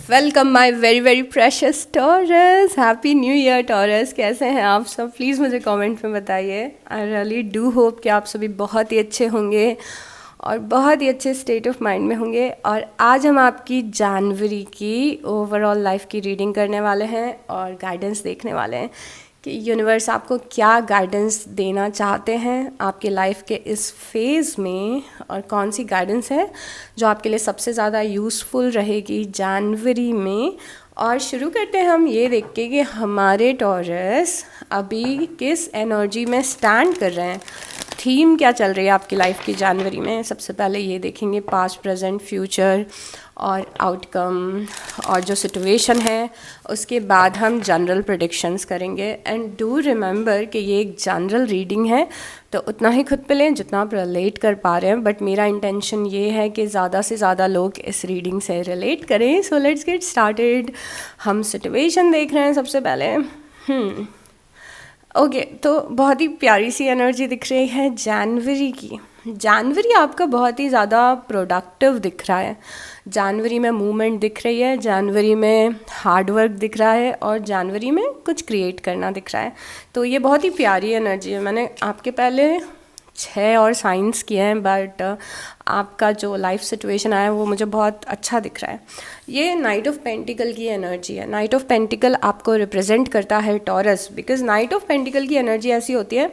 Welcome my very very precious taurus. Happy new year taurus. कैसे हैं आप सब? प्लीज़ मुझे कमेंट में बताइए। आई रियली डू होप कि आप सभी बहुत ही अच्छे होंगे और बहुत ही अच्छे स्टेट ऑफ माइंड में होंगे। और आज हम आपकी जनवरी की ओवरऑल लाइफ की रीडिंग करने वाले हैं और गाइडेंस देखने वाले हैं कि यूनिवर्स आपको क्या गाइडेंस देना चाहते हैं आपके लाइफ के इस फेज़ में, और कौन सी गाइडेंस है जो आपके लिए सबसे ज़्यादा यूज़फुल रहेगी जनवरी में। और शुरू करते हैं हम ये देख के कि हमारे टॉरस अभी किस एनर्जी में स्टैंड कर रहे हैं, थीम क्या चल रही है आपकी लाइफ की जनवरी में। सबसे पहले ये देखेंगे पास्ट प्रेजेंट फ्यूचर और आउटकम और जो सिचुएशन है, उसके बाद हम जनरल प्रेडिक्शंस करेंगे। एंड डू रिमेंबर कि ये एक जनरल रीडिंग है, तो उतना ही खुद पे लें जितना आप रिलेट कर पा रहे हैं। बट मेरा इंटेंशन ये है कि ज़्यादा से ज़्यादा लोग इस रीडिंग से रिलेट करें। So let's get started. हम सिचुएशन देख रहे हैं सबसे पहले। ओके, तो बहुत ही प्यारी सी एनर्जी दिख रही है जनवरी की। जनवरी आपका बहुत ही ज़्यादा प्रोडक्टिव दिख रहा है। जनवरी में मूवमेंट दिख रही है, जनवरी में हार्ड वर्क दिख रहा है और जनवरी में कुछ क्रिएट करना दिख रहा है। तो ये बहुत ही प्यारी एनर्जी है। मैंने आपके पहले 6 और साइंस किए हैं, बट आपका जो लाइफ सिचुएशन आया है वो मुझे बहुत अच्छा दिख रहा है। ये नाइट ऑफ पेंटिकल की एनर्जी है। नाइट ऑफ पेंटिकल आपको रिप्रेजेंट करता है taurus, because night of pentacle की एनर्जी ऐसी होती है,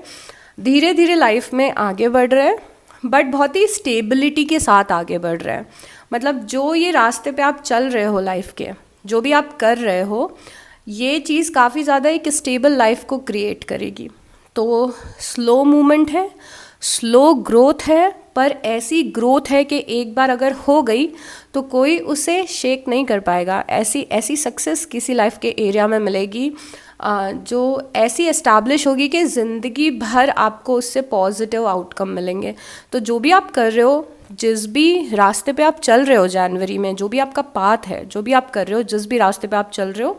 धीरे धीरे लाइफ में आगे बढ़ रहे हैं बट बहुत ही स्टेबिलिटी के साथ आगे बढ़ रहे हैं। मतलब जो ये रास्ते पे आप चल रहे हो लाइफ के, जो भी आप कर रहे हो, ये चीज़ काफ़ी ज़्यादा एक स्टेबल लाइफ को क्रिएट करेगी। तो स्लो मूवमेंट है, स्लो ग्रोथ है, पर ऐसी ग्रोथ है कि एक बार अगर हो गई तो कोई उसे शेक नहीं कर पाएगा। ऐसी ऐसी सक्सेस किसी लाइफ के एरिया में मिलेगी जो ऐसी एस्टैब्लिश होगी कि ज़िंदगी भर आपको उससे पॉजिटिव आउटकम मिलेंगे। तो जो भी आप कर रहे हो, जिस भी रास्ते पे आप चल रहे हो जनवरी में, जो भी आपका पाथ है, जो भी आप कर रहे हो, जिस भी रास्ते पे आप चल रहे हो,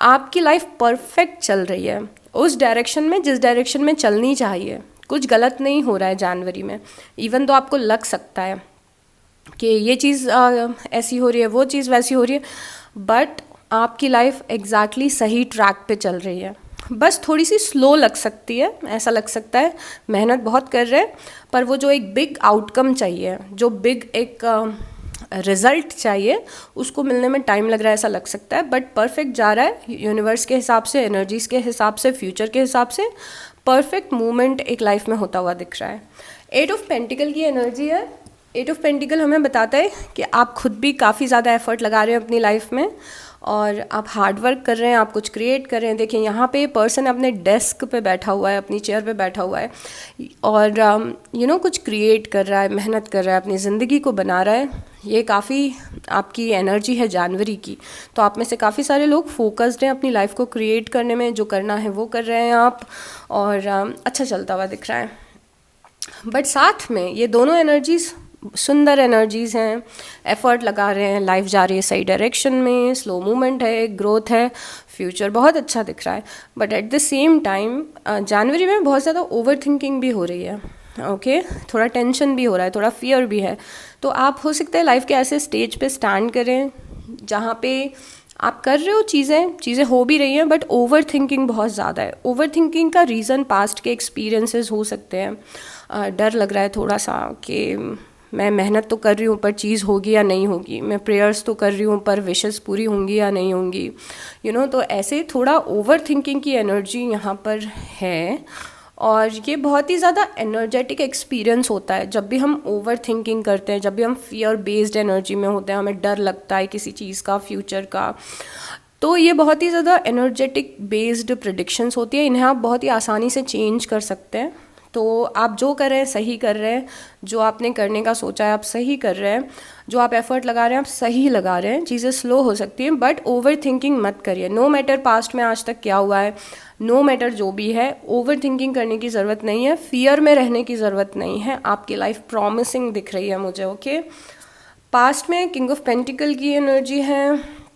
आपकी लाइफ परफेक्ट चल रही है उस डायरेक्शन में जिस डायरेक्शन में चलनी चाहिए। कुछ गलत नहीं हो रहा है जनवरी में। इवन तो आपको लग सकता है कि ये चीज़ ऐसी हो रही है, वो चीज़ वैसी हो रही है, बट आपकी लाइफ एग्जैक्टली सही ट्रैक पे चल रही है। बस थोड़ी सी स्लो लग सकती है, ऐसा लग सकता है। मेहनत बहुत कर रहे हैं, पर वो जो एक बिग आउटकम चाहिए, जो बिग एक रिज़ल्ट चाहिए, उसको मिलने में टाइम लग रहा है, ऐसा लग सकता है। बट परफेक्ट जा रहा है यूनिवर्स के हिसाब से, एनर्जीज़ के हिसाब से, फ्यूचर के हिसाब से। परफेक्ट मूवमेंट एक लाइफ में होता हुआ दिख रहा है। 8 ऑफ पेंटिकल की एनर्जी है। 8 ऑफ पेंटिकल हमें बताता है कि आप खुद भी काफ़ी ज़्यादा एफर्ट लगा रहे हैं अपनी लाइफ में और आप हार्ड वर्क कर रहे हैं, आप कुछ क्रिएट कर रहे हैं। देखिए यहाँ पे पर्सन अपने डेस्क पे बैठा हुआ है, अपनी चेयर पे बैठा हुआ है और कुछ क्रिएट कर रहा है, मेहनत कर रहा है, अपनी ज़िंदगी को बना रहा है। ये काफ़ी आपकी एनर्जी है जनवरी की। तो आप में से काफ़ी सारे लोग फोकस्ड हैं अपनी लाइफ को क्रिएट करने में, जो करना है वो कर रहे हैं आप, और अच्छा चलता हुआ दिख रहा है। बट साथ में ये दोनों एनर्जीज़ सुंदर एनर्जीज़ हैं, एफर्ट लगा रहे हैं, लाइफ जा रही है सही डायरेक्शन में, स्लो मूवमेंट है, ग्रोथ है, फ्यूचर बहुत अच्छा दिख रहा है। But at the same time जनवरी में बहुत ज़्यादा ओवर थिंकिंग भी हो रही है। ओके, थोड़ा टेंशन भी हो रहा है, थोड़ा फियर भी है। तो आप हो सकता है लाइफ के ऐसे स्टेज पे स्टैंड करें जहाँ पे आप कर रहे हो चीज़ें हो भी रही हैं, बट ओवर थिंकिंग बहुत ज़्यादा है। ओवर थिंकिंग का रीज़न पास्ट के एक्सपीरियंसेस हो सकते हैं। डर लग रहा है थोड़ा सा कि मैं मेहनत तो कर रही हूँ पर चीज़ होगी या नहीं होगी, मैं प्रेयर्स तो कर रही हूँ पर विशेस पूरी होंगी या नहीं होंगी, तो ऐसे थोड़ा ओवर थिंकिंग की एनर्जी यहाँ पर है। और ये बहुत ही ज़्यादा एनर्जेटिक एक्सपीरियंस होता है जब भी हम ओवर थिंकिंग करते हैं, जब भी हम फियर बेस्ड एनर्जी में होते हैं, हमें डर लगता है किसी चीज़ का, फ्यूचर का। तो ये बहुत ही ज़्यादा एनर्जेटिक बेस्ड प्रेडिक्शंस होती है, इन्हें आप बहुत ही आसानी से चेंज कर सकते हैं। तो आप जो कर रहे हैं सही कर रहे हैं, जो आपने करने का सोचा है आप सही कर रहे हैं, जो आप एफर्ट लगा रहे हैं आप सही लगा रहे हैं। चीज़ें स्लो हो सकती हैं बट ओवर थिंकिंग मत करिए। नो मैटर पास्ट में आज तक क्या हुआ है, नो मैटर जो भी है, ओवर थिंकिंग करने की ज़रूरत नहीं है, फियर में रहने की ज़रूरत नहीं है। आपकी लाइफ प्रॉमिसिंग दिख रही है मुझे। ओके, पास्ट में किंग ऑफ पेंटिकल की एनर्जी है।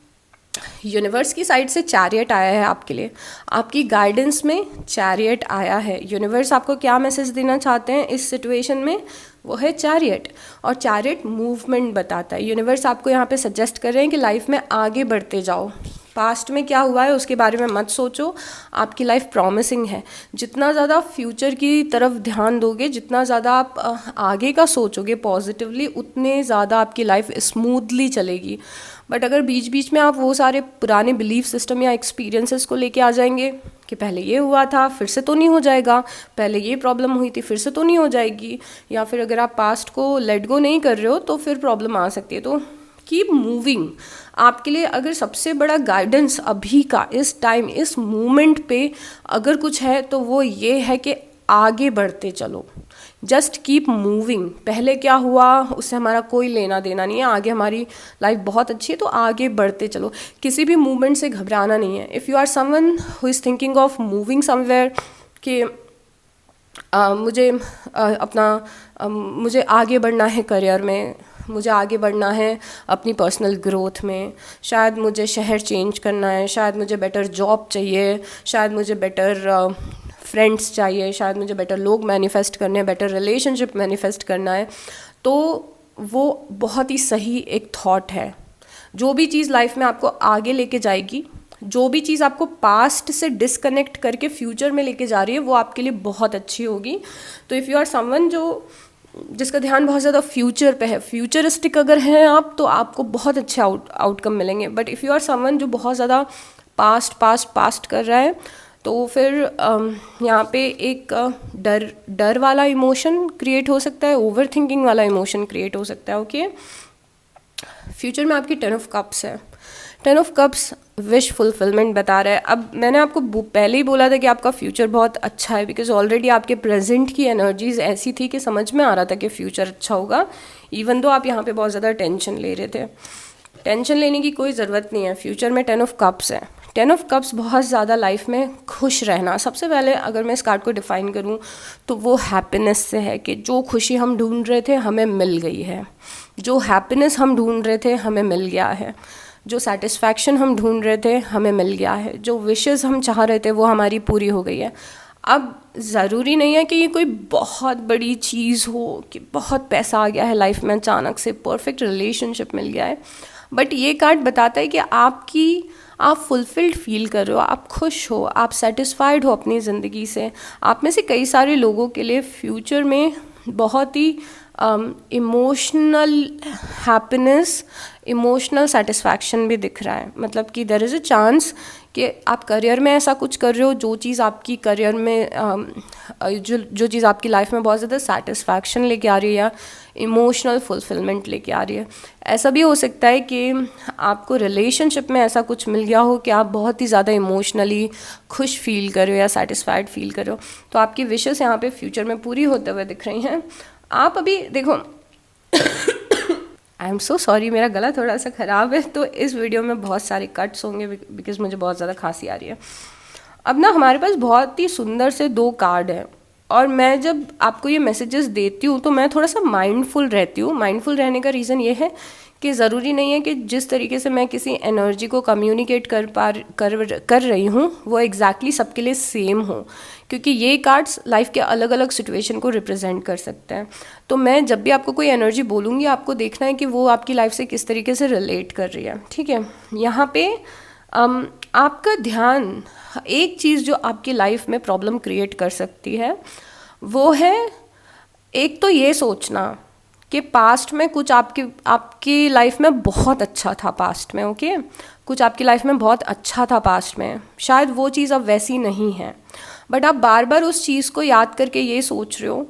यूनिवर्स की साइड से चैरियट आया है आपके लिए, आपकी गाइडेंस में चैरियट आया है। यूनिवर्स आपको क्या मैसेज देना चाहते हैं इस सिचुएशन में? वो है चैरियट। और चैरियट मूवमेंट बताता है। यूनिवर्स आपको यहाँ पे सजेस्ट कर रहे हैं कि लाइफ में आगे बढ़ते जाओ। पास्ट में क्या हुआ है उसके बारे में मत सोचो, आपकी लाइफ प्रॉमिसिंग है। जितना ज़्यादा फ्यूचर की तरफ ध्यान दोगे, जितना ज़्यादा आप आगे का सोचोगे पॉजिटिवली, उतने ज़्यादा आपकी लाइफ स्मूथली चलेगी। बट अगर बीच बीच में आप वो सारे पुराने बिलीफ सिस्टम या एक्सपीरियंसेस को लेके आ जाएंगे कि पहले ये हुआ था फिर से तो नहीं हो जाएगा, पहले ये प्रॉब्लम हुई थी फिर से तो नहीं हो जाएगी, या फिर अगर आप पास्ट को लेट गो नहीं कर रहे हो तो फिर प्रॉब्लम आ सकती है। तो कीप मूविंग। आपके लिए अगर सबसे बड़ा गाइडेंस अभी का इस टाइम इस मोमेंट पे अगर कुछ है तो वो ये है कि आगे बढ़ते चलो। Just keep moving. पहले क्या हुआ उससे हमारा कोई लेना देना नहीं है, आगे हमारी लाइफ बहुत अच्छी है तो आगे बढ़ते चलो। किसी भी मूवमेंट से घबराना नहीं है। If you are someone who is thinking of moving somewhere कि मुझे आगे बढ़ना है करियर में, मुझे आगे बढ़ना है अपनी पर्सनल ग्रोथ में, शायद मुझे शहर चेंज करना है, शायद मुझे बेटर जॉब चाहिए, शायद मुझे बेटर फ्रेंड्स चाहिए, शायद मुझे बेटर लोग मैनिफेस्ट करने हैं, बेटर रिलेशनशिप मैनिफेस्ट करना है, तो वो बहुत ही सही एक थॉट है। जो भी चीज़ लाइफ में आपको आगे लेके जाएगी, जो भी चीज़ आपको पास्ट से डिसकनेक्ट करके फ्यूचर में लेके जा रही है, वो आपके लिए बहुत अच्छी होगी। तो इफ़ यू आर समवन जिसका ध्यान बहुत ज़्यादा फ्यूचर पे है, फ्यूचरिस्टिक अगर हैं आप, तो आपको बहुत अच्छे आउटकम मिलेंगे। But if you are someone जो बहुत ज़्यादा पास्ट कर रहा है, तो फिर यहाँ पे एक डर वाला इमोशन क्रिएट हो सकता है, ओवर थिंकिंग वाला इमोशन क्रिएट हो सकता है। ओके, फ्यूचर में आपकी 10 ऑफ कप्स है। 10 ऑफ कप्स विश फुलफिलमेंट बता रहा है। अब मैंने आपको पहले ही बोला था कि आपका फ्यूचर बहुत अच्छा है, बिकॉज ऑलरेडी आपके प्रेजेंट की एनर्जीज ऐसी थी कि समझ में आ रहा था कि फ्यूचर अच्छा होगा, इवन दो आप यहाँ पे बहुत ज़्यादा टेंशन ले रहे थे। टेंशन लेने की कोई ज़रूरत नहीं है। फ्यूचर में 10 ऑफ कप्स है। 10 ऑफ कप्स बहुत ज़्यादा लाइफ में खुश रहना। सबसे पहले अगर मैं इस कार्ड को डिफाइन करूँ तो वो हैप्पीनेस से है कि जो खुशी हम ढूंढ रहे थे हमें मिल गई है, जो हैप्पीनेस हम ढूंढ रहे थे हमें मिल गया है, जो सेटिस्फैक्शन हम ढूंढ रहे थे हमें मिल गया है, जो विशेस हम चाह रहे थे वो हमारी पूरी हो गई है। अब ज़रूरी नहीं है कि ये कोई बहुत बड़ी चीज़ हो कि बहुत पैसा आ गया है लाइफ में अचानक से, परफेक्ट रिलेशनशिप मिल गया है, बट ये कार्ड बताता है कि आप फुलफिल्ड फील कर रहे हो, आप खुश हो, आप सेटिस्फाइड हो अपनी ज़िंदगी से। आप में से कई सारे लोगों के लिए फ्यूचर में बहुत ही इमोशनल हैप्पीनेस, इमोशनल सेटिस्फैक्शन भी दिख रहा है। मतलब कि देयर इज़ अ चांस कि आप करियर में ऐसा कुछ कर रहे हो जो चीज़ आपकी करियर में जो चीज़ आपकी लाइफ में बहुत ज़्यादा सेटिस्फैक्शन लेके आ रही है या इमोशनल फुलफिलमेंट लेके आ रही है। ऐसा भी हो सकता है कि आपको रिलेशनशिप में ऐसा कुछ मिल गया हो कि आप बहुत ही ज़्यादा इमोशनली खुश फील कर रहे हो या सेटिस्फाइड फील कर रहे हो। तो आपकी विशेस यहाँ पे फ्यूचर में पूरी होते हुए दिख रही हैं। आप अभी देखो आई एम सो सॉरी, मेरा गला थोड़ा सा ख़राब है तो इस वीडियो में बहुत सारे कट्स होंगे बिकॉज मुझे बहुत ज़्यादा खांसी आ रही है। अब ना हमारे पास बहुत ही सुंदर से 2 कार्ड हैं और मैं जब आपको ये मैसेजेस देती हूँ तो मैं थोड़ा सा माइंडफुल रहती हूँ। माइंडफुल रहने का रीज़न ये है कि ज़रूरी नहीं है कि जिस तरीके से मैं किसी एनर्जी को कम्युनिकेट कर रही हूँ वो एग्जैक्टली सबके लिए सेम हो, क्योंकि ये कार्ड्स लाइफ के अलग अलग सिचुएशन को रिप्रेजेंट कर सकते हैं। तो मैं जब भी आपको कोई एनर्जी बोलूँगी आपको देखना है कि वो आपकी लाइफ से किस तरीके से रिलेट कर रही है। ठीक है, यहाँ पे आपका ध्यान, एक चीज़ जो आपकी लाइफ में प्रॉब्लम क्रिएट कर सकती है वो है, एक तो ये सोचना कि पास्ट में कुछ आपकी लाइफ में बहुत अच्छा था पास्ट में। ओके, कुछ आपकी लाइफ में बहुत अच्छा था पास्ट में, शायद वो चीज़ अब वैसी नहीं है, बट आप बार बार उस चीज़ को याद करके ये सोच रहे हो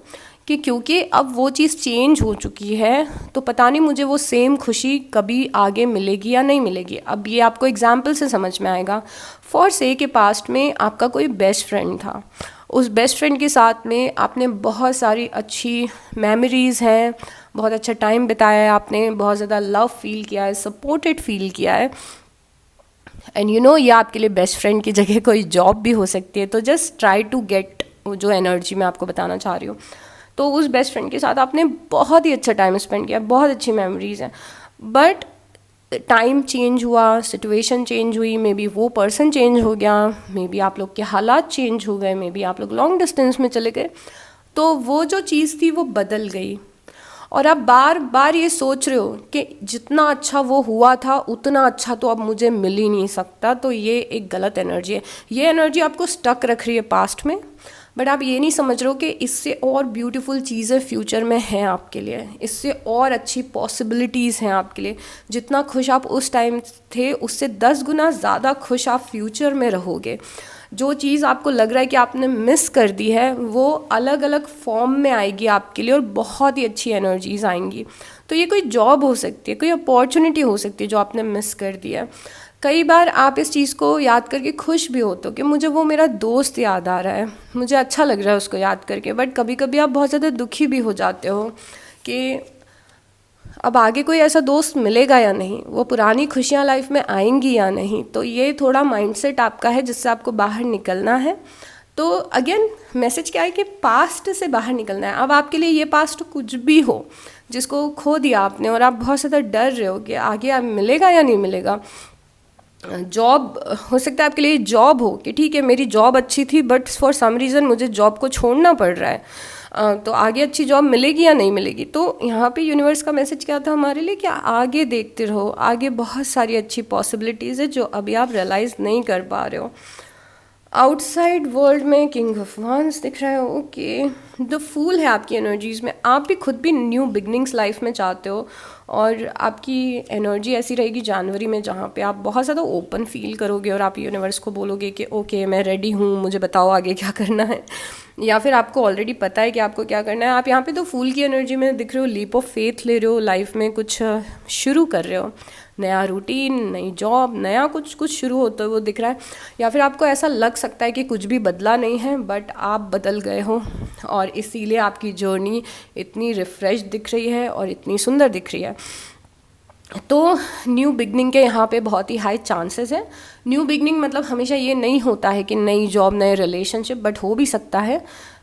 कि क्योंकि अब वो चीज़ चेंज हो चुकी है तो पता नहीं मुझे वो सेम खुशी कभी आगे मिलेगी या नहीं मिलेगी। अब ये आपको एग्जाम्पल से समझ में आएगा। फॉर से कि पास्ट में आपका कोई बेस्ट फ्रेंड था, उस बेस्ट फ्रेंड के साथ में आपने बहुत सारी अच्छी मेमोरीज़ हैं, बहुत अच्छा टाइम बिताया है आपने, बहुत ज़्यादा लव फील किया है, सपोर्टेड फील किया है। एंड यू नो ये आपके लिए बेस्ट फ्रेंड की जगह कोई जॉब भी हो सकती है। तो जस्ट ट्राई टू गेट जो एनर्जी मैं आपको बताना चाह रही हूँ। तो उस बेस्ट फ्रेंड के साथ आपने बहुत ही अच्छा टाइम स्पेंड किया, बहुत अच्छी मेमोरीज़ हैं, बट टाइम चेंज हुआ, सिचुएशन चेंज हुई, मे बी वो पर्सन चेंज हो गया, मे बी आप लोग के हालात चेंज हो गए, मे बी आप लोग लॉन्ग डिस्टेंस में चले गए, तो वो जो चीज़ थी वो बदल गई। और आप बार बार ये सोच रहे हो कि जितना अच्छा वो हुआ था उतना अच्छा तो अब मुझे मिल ही नहीं सकता, तो ये एक गलत एनर्जी है। ये एनर्जी आपको स्टक रख रही है पास्ट में, बट आप ये नहीं समझ रहे हो कि इससे और ब्यूटीफुल चीज़ें फ्यूचर में हैं आपके लिए, इससे और अच्छी पॉसिबिलिटीज़ हैं आपके लिए। जितना खुश आप उस टाइम थे उससे 10 गुना ज़्यादा खुश आप फ्यूचर में रहोगे। जो चीज़ आपको लग रहा है कि आपने मिस कर दी है वो अलग अलग फॉर्म में आएगी आपके लिए और बहुत ही अच्छी एनर्जीज आएंगी। तो ये कोई जॉब हो सकती है, कोई अपॉर्चुनिटी हो सकती है जो आपने मिस कर दिया है। कई बार आप इस चीज़ को याद करके खुश भी होते हो कि मुझे वो मेरा दोस्त याद आ रहा है, मुझे अच्छा लग रहा है उसको याद करके, बट कभी कभी आप बहुत ज़्यादा दुखी भी हो जाते हो कि अब आगे कोई ऐसा दोस्त मिलेगा या नहीं, वो पुरानी खुशियाँ लाइफ में आएंगी या नहीं। तो ये थोड़ा माइंडसेट आपका है जिससे आपको बाहर निकलना है। तो अगेन मैसेज क्या है कि पास्ट से बाहर निकलना है। अब आपके लिए ये पास्ट कुछ भी हो जिसको खो दिया आपने और आप बहुत ज़्यादा डर रहे हो कि आगे आप मिलेगा या नहीं मिलेगा। जॉब हो सकता है आपके लिए जॉब हो कि ठीक है मेरी जॉब अच्छी थी बट फॉर सम रीज़न मुझे जॉब को छोड़ना पड़ रहा है, तो आगे अच्छी जॉब मिलेगी या नहीं मिलेगी। तो यहाँ पे यूनिवर्स का मैसेज क्या था हमारे लिए कि आगे देखते रहो, आगे बहुत सारी अच्छी पॉसिबिलिटीज़ है जो अभी आप रियलाइज़ नहीं कर पा रहे हो। आउटसाइड वर्ल्ड में किंग ऑफ वांड्स दिख रहा है, ओके। द फूल है आपकी एनर्जीज़ में। आप भी खुद भी न्यू बिगनिंग्स लाइफ में चाहते हो और आपकी एनर्जी ऐसी रहेगी जनवरी में जहाँ पे आप बहुत ज़्यादा ओपन फील करोगे और आप यूनिवर्स को बोलोगे कि ओके मैं रेडी हूँ, मुझे बताओ आगे क्या करना है। या फिर आपको ऑलरेडी पता है कि आपको क्या करना है। आप यहाँ पे तो फूल की एनर्जी में दिख रहे हो, लीप ऑफ फेथ ले रहे हो, लाइफ में कुछ शुरू कर रहे हो, नया रूटीन, नई जॉब, नया कुछ शुरू होता है वो दिख रहा है। या फिर आपको ऐसा लग सकता है कि कुछ भी बदला नहीं है बट आप बदल गए हो और इसीलिए आपकी जर्नी इतनी रिफ्रेश दिख रही है और इतनी सुंदर दिख रही है। तो न्यू बिगनिंग के यहाँ पे बहुत ही हाई चांसेस है। न्यू बिगनिंग मतलब हमेशा ये नहीं होता है कि नई जॉब नए रिलेशनशिप, बट हो भी सकता है,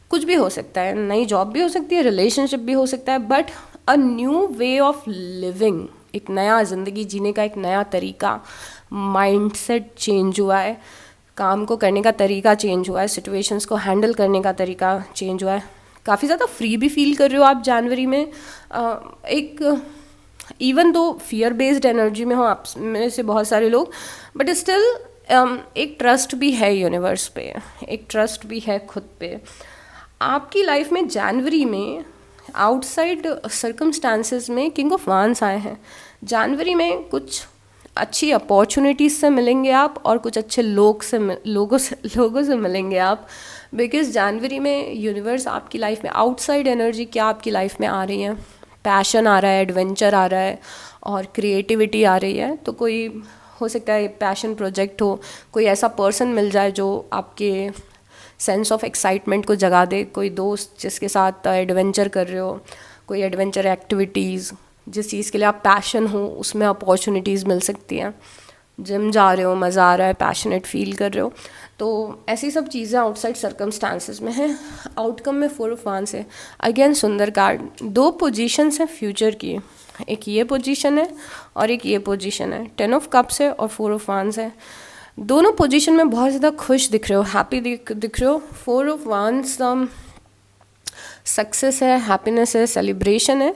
कुछ भी हो सकता है, नई जॉब भी हो सकती है, रिलेशनशिप भी हो सकता है, but a new way of living, एक नया ज़िंदगी जीने का एक नया तरीका, माइंडसेट चेंज हुआ है, काम को करने का तरीका चेंज हुआ है, सिचुएशंस को हैंडल करने का तरीका चेंज हुआ है। काफ़ी ज़्यादा फ्री भी फील कर रहे हो आप जनवरी में। एक even though fear based energy में हो आप में से बहुत सारे लोग, बट स्टिल एक ट्रस्ट भी है यूनिवर्स पे, एक ट्रस्ट भी है खुद पे। आपकी लाइफ में जनवरी में आउटसाइड सर्कमस्टांसेस में किंग ऑफ वांड्स आए हैं। जनवरी में कुछ अच्छी अपॉर्चुनिटीज़ से मिलेंगे आप और कुछ अच्छे लोगों से मिलेंगे आप, बिकॉज जनवरी में यूनिवर्स आपकी लाइफ में आउटसाइड एनर्जी क्या आपकी लाइफ में आ रही है, पैशन आ रहा है, एडवेंचर आ रहा है और क्रिएटिविटी आ रही है। तो कोई हो सकता है पैशन प्रोजेक्ट हो, कोई ऐसा पर्सन मिल जाए जो आपके सेंस ऑफ एक्साइटमेंट को जगा दे, कोई दोस्त जिसके साथ एडवेंचर कर रहे हो, कोई एडवेंचर एक्टिविटीज़, जिस चीज़ के लिए आप पैशन हो उसमें अपॉर्चुनिटीज़ मिल सकती हैं। जिम जा रहे हो, मज़ा आ रहा है, पैशनेट फील कर रहे हो, तो ऐसी सब चीज़ें आउटसाइड सर्कमस्टांसेस में हैं। आउटकम में 4 ऑफ वांड्स है। अगेन सुंदर कार्ड। 2 पोजीशंस हैं फ्यूचर की, एक ये पोजीशन है और एक ये पोजीशन है। 10 ऑफ कप्स है और 4 ऑफ वांड्स है। दोनों पोजीशन में बहुत ज़्यादा खुश दिख रहे हो, हैप्पी दिख रहे हो। 4 ऑफ वांड्स सक्सेस है, हैप्पीनेस है, सेलिब्रेशन है।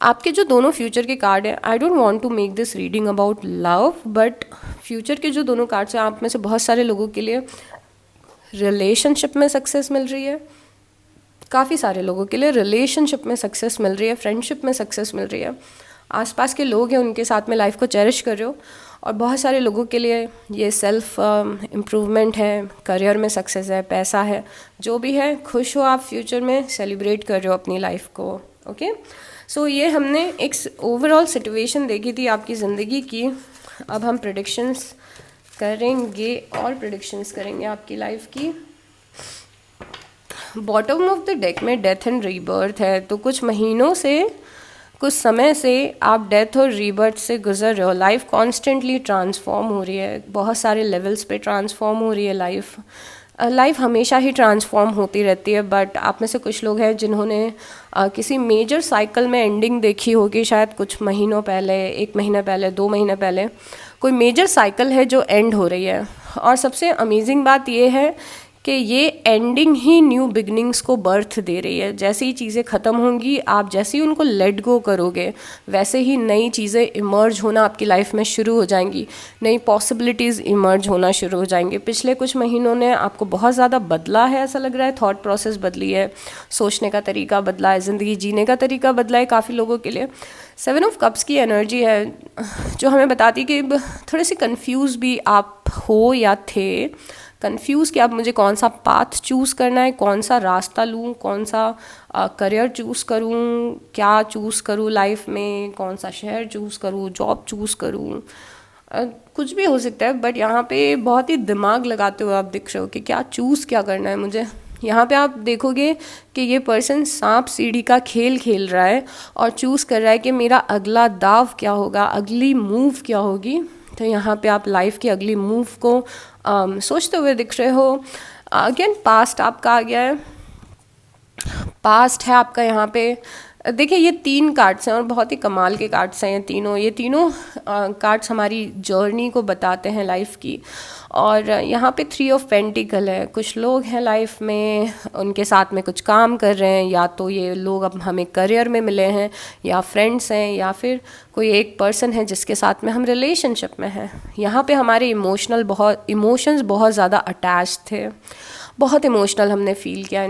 आपके जो दोनों फ्यूचर के कार्ड हैं, I don't want to make this reading about love, but future के जो दोनों कार्ड्स हैं आप में से बहुत सारे लोगों के लिए रिलेशनशिप में सक्सेस मिल रही है, काफ़ी सारे लोगों के लिए रिलेशनशिप में सक्सेस मिल रही है, फ्रेंडशिप में सक्सेस मिल रही है, आसपास के लोग हैं उनके साथ में लाइफ को चेरिश कर रहे हो। और बहुत सारे लोगों के लिए ये सेल्फ इम्प्रूवमेंट है, करियर में सक्सेस है, पैसा है, जो भी है खुश हो आप, फ्यूचर में सेलिब्रेट कर रहे हो अपनी लाइफ को। ओके, सो ये हमने एक ओवरऑल सिचुएशन देखी थी आपकी ज़िंदगी की। अब हम प्रेडिक्शंस करेंगे और प्रेडिक्शंस करेंगे आपकी लाइफ की। बॉटम ऑफ द डेक में डेथ एंड रीबर्थ है, तो कुछ महीनों से, कुछ समय से आप डेथ और रीबर्थ से गुजर रहे हो। लाइफ कॉन्स्टेंटली ट्रांसफॉर्म हो रही है, बहुत सारे लेवल्स पे ट्रांसफॉर्म हो रही है लाइफ। लाइफ हमेशा ही ट्रांसफॉर्म होती रहती है, बट आप में से कुछ लोग हैं जिन्होंने किसी मेजर साइकिल में एंडिंग देखी होगी, शायद कुछ महीनों पहले, 1 महीना पहले, 2 महीने पहले, कोई मेजर साइकिल है जो एंड हो रही है। और सबसे अमेजिंग बात ये है कि ये एंडिंग ही न्यू बिगनिंग्स को बर्थ दे रही है। जैसे ही चीज़ें ख़त्म होंगी, आप जैसे ही उनको लेट गो करोगे, वैसे ही नई चीज़ें इमर्ज होना आपकी लाइफ में शुरू हो जाएंगी, नई पॉसिबिलिटीज़ इमर्ज होना शुरू हो जाएंगे। पिछले कुछ महीनों ने आपको बहुत ज़्यादा बदला है, ऐसा लग रहा है, थॉट प्रोसेस बदली है, सोचने का तरीका बदला है, ज़िंदगी जीने का तरीका बदला है काफ़ी लोगों के लिए। 7 ऑफ कप्स की एनर्जी है जो हमें बताती है कि थोड़े से कंफ्यूज भी आप हो या थे, कंफ्यूज कि अब मुझे कौन सा पाथ चूज़ करना है, कौन सा रास्ता लूँ, कौन सा करियर चूज़ करूँ, क्या चूज़ करूँ लाइफ में, कौन सा शहर चूज़ करूँ, जॉब चूज़ करूँ, कुछ भी हो सकता है। बट यहाँ पे बहुत ही दिमाग लगाते हुए आप दिख रहे हो कि क्या चूज़ क्या करना है मुझे। यहाँ पे आप देखोगे कि ये पर्सन सांप सीढ़ी का खेल खेल रहा है और चूज़ कर रहा है कि मेरा अगला दाव क्या होगा, अगली मूव क्या होगी। तो यहाँ पे आप लाइफ की अगली मूव को सोचते हुए दिख रहे हो। अगेन पास्ट आपका आ गया है, पास्ट है आपका यहाँ पे। देखिए ये 3 कार्ड्स हैं और बहुत ही कमाल के कार्ड्स हैं ये तीनों कार्ड्स हमारी जर्नी को बताते हैं लाइफ की। और यहाँ पे 3 ऑफ पेंटिकल है। कुछ लोग हैं लाइफ में, उनके साथ में कुछ काम कर रहे हैं, या तो ये लोग अब हमें करियर में मिले हैं, या फ्रेंड्स हैं, या फिर कोई एक पर्सन है जिसके साथ में हम रिलेशनशिप में हैं। यहाँ पे हमारे इमोशंस बहुत ज़्यादा अटैच थे, बहुत इमोशनल हमने फील किया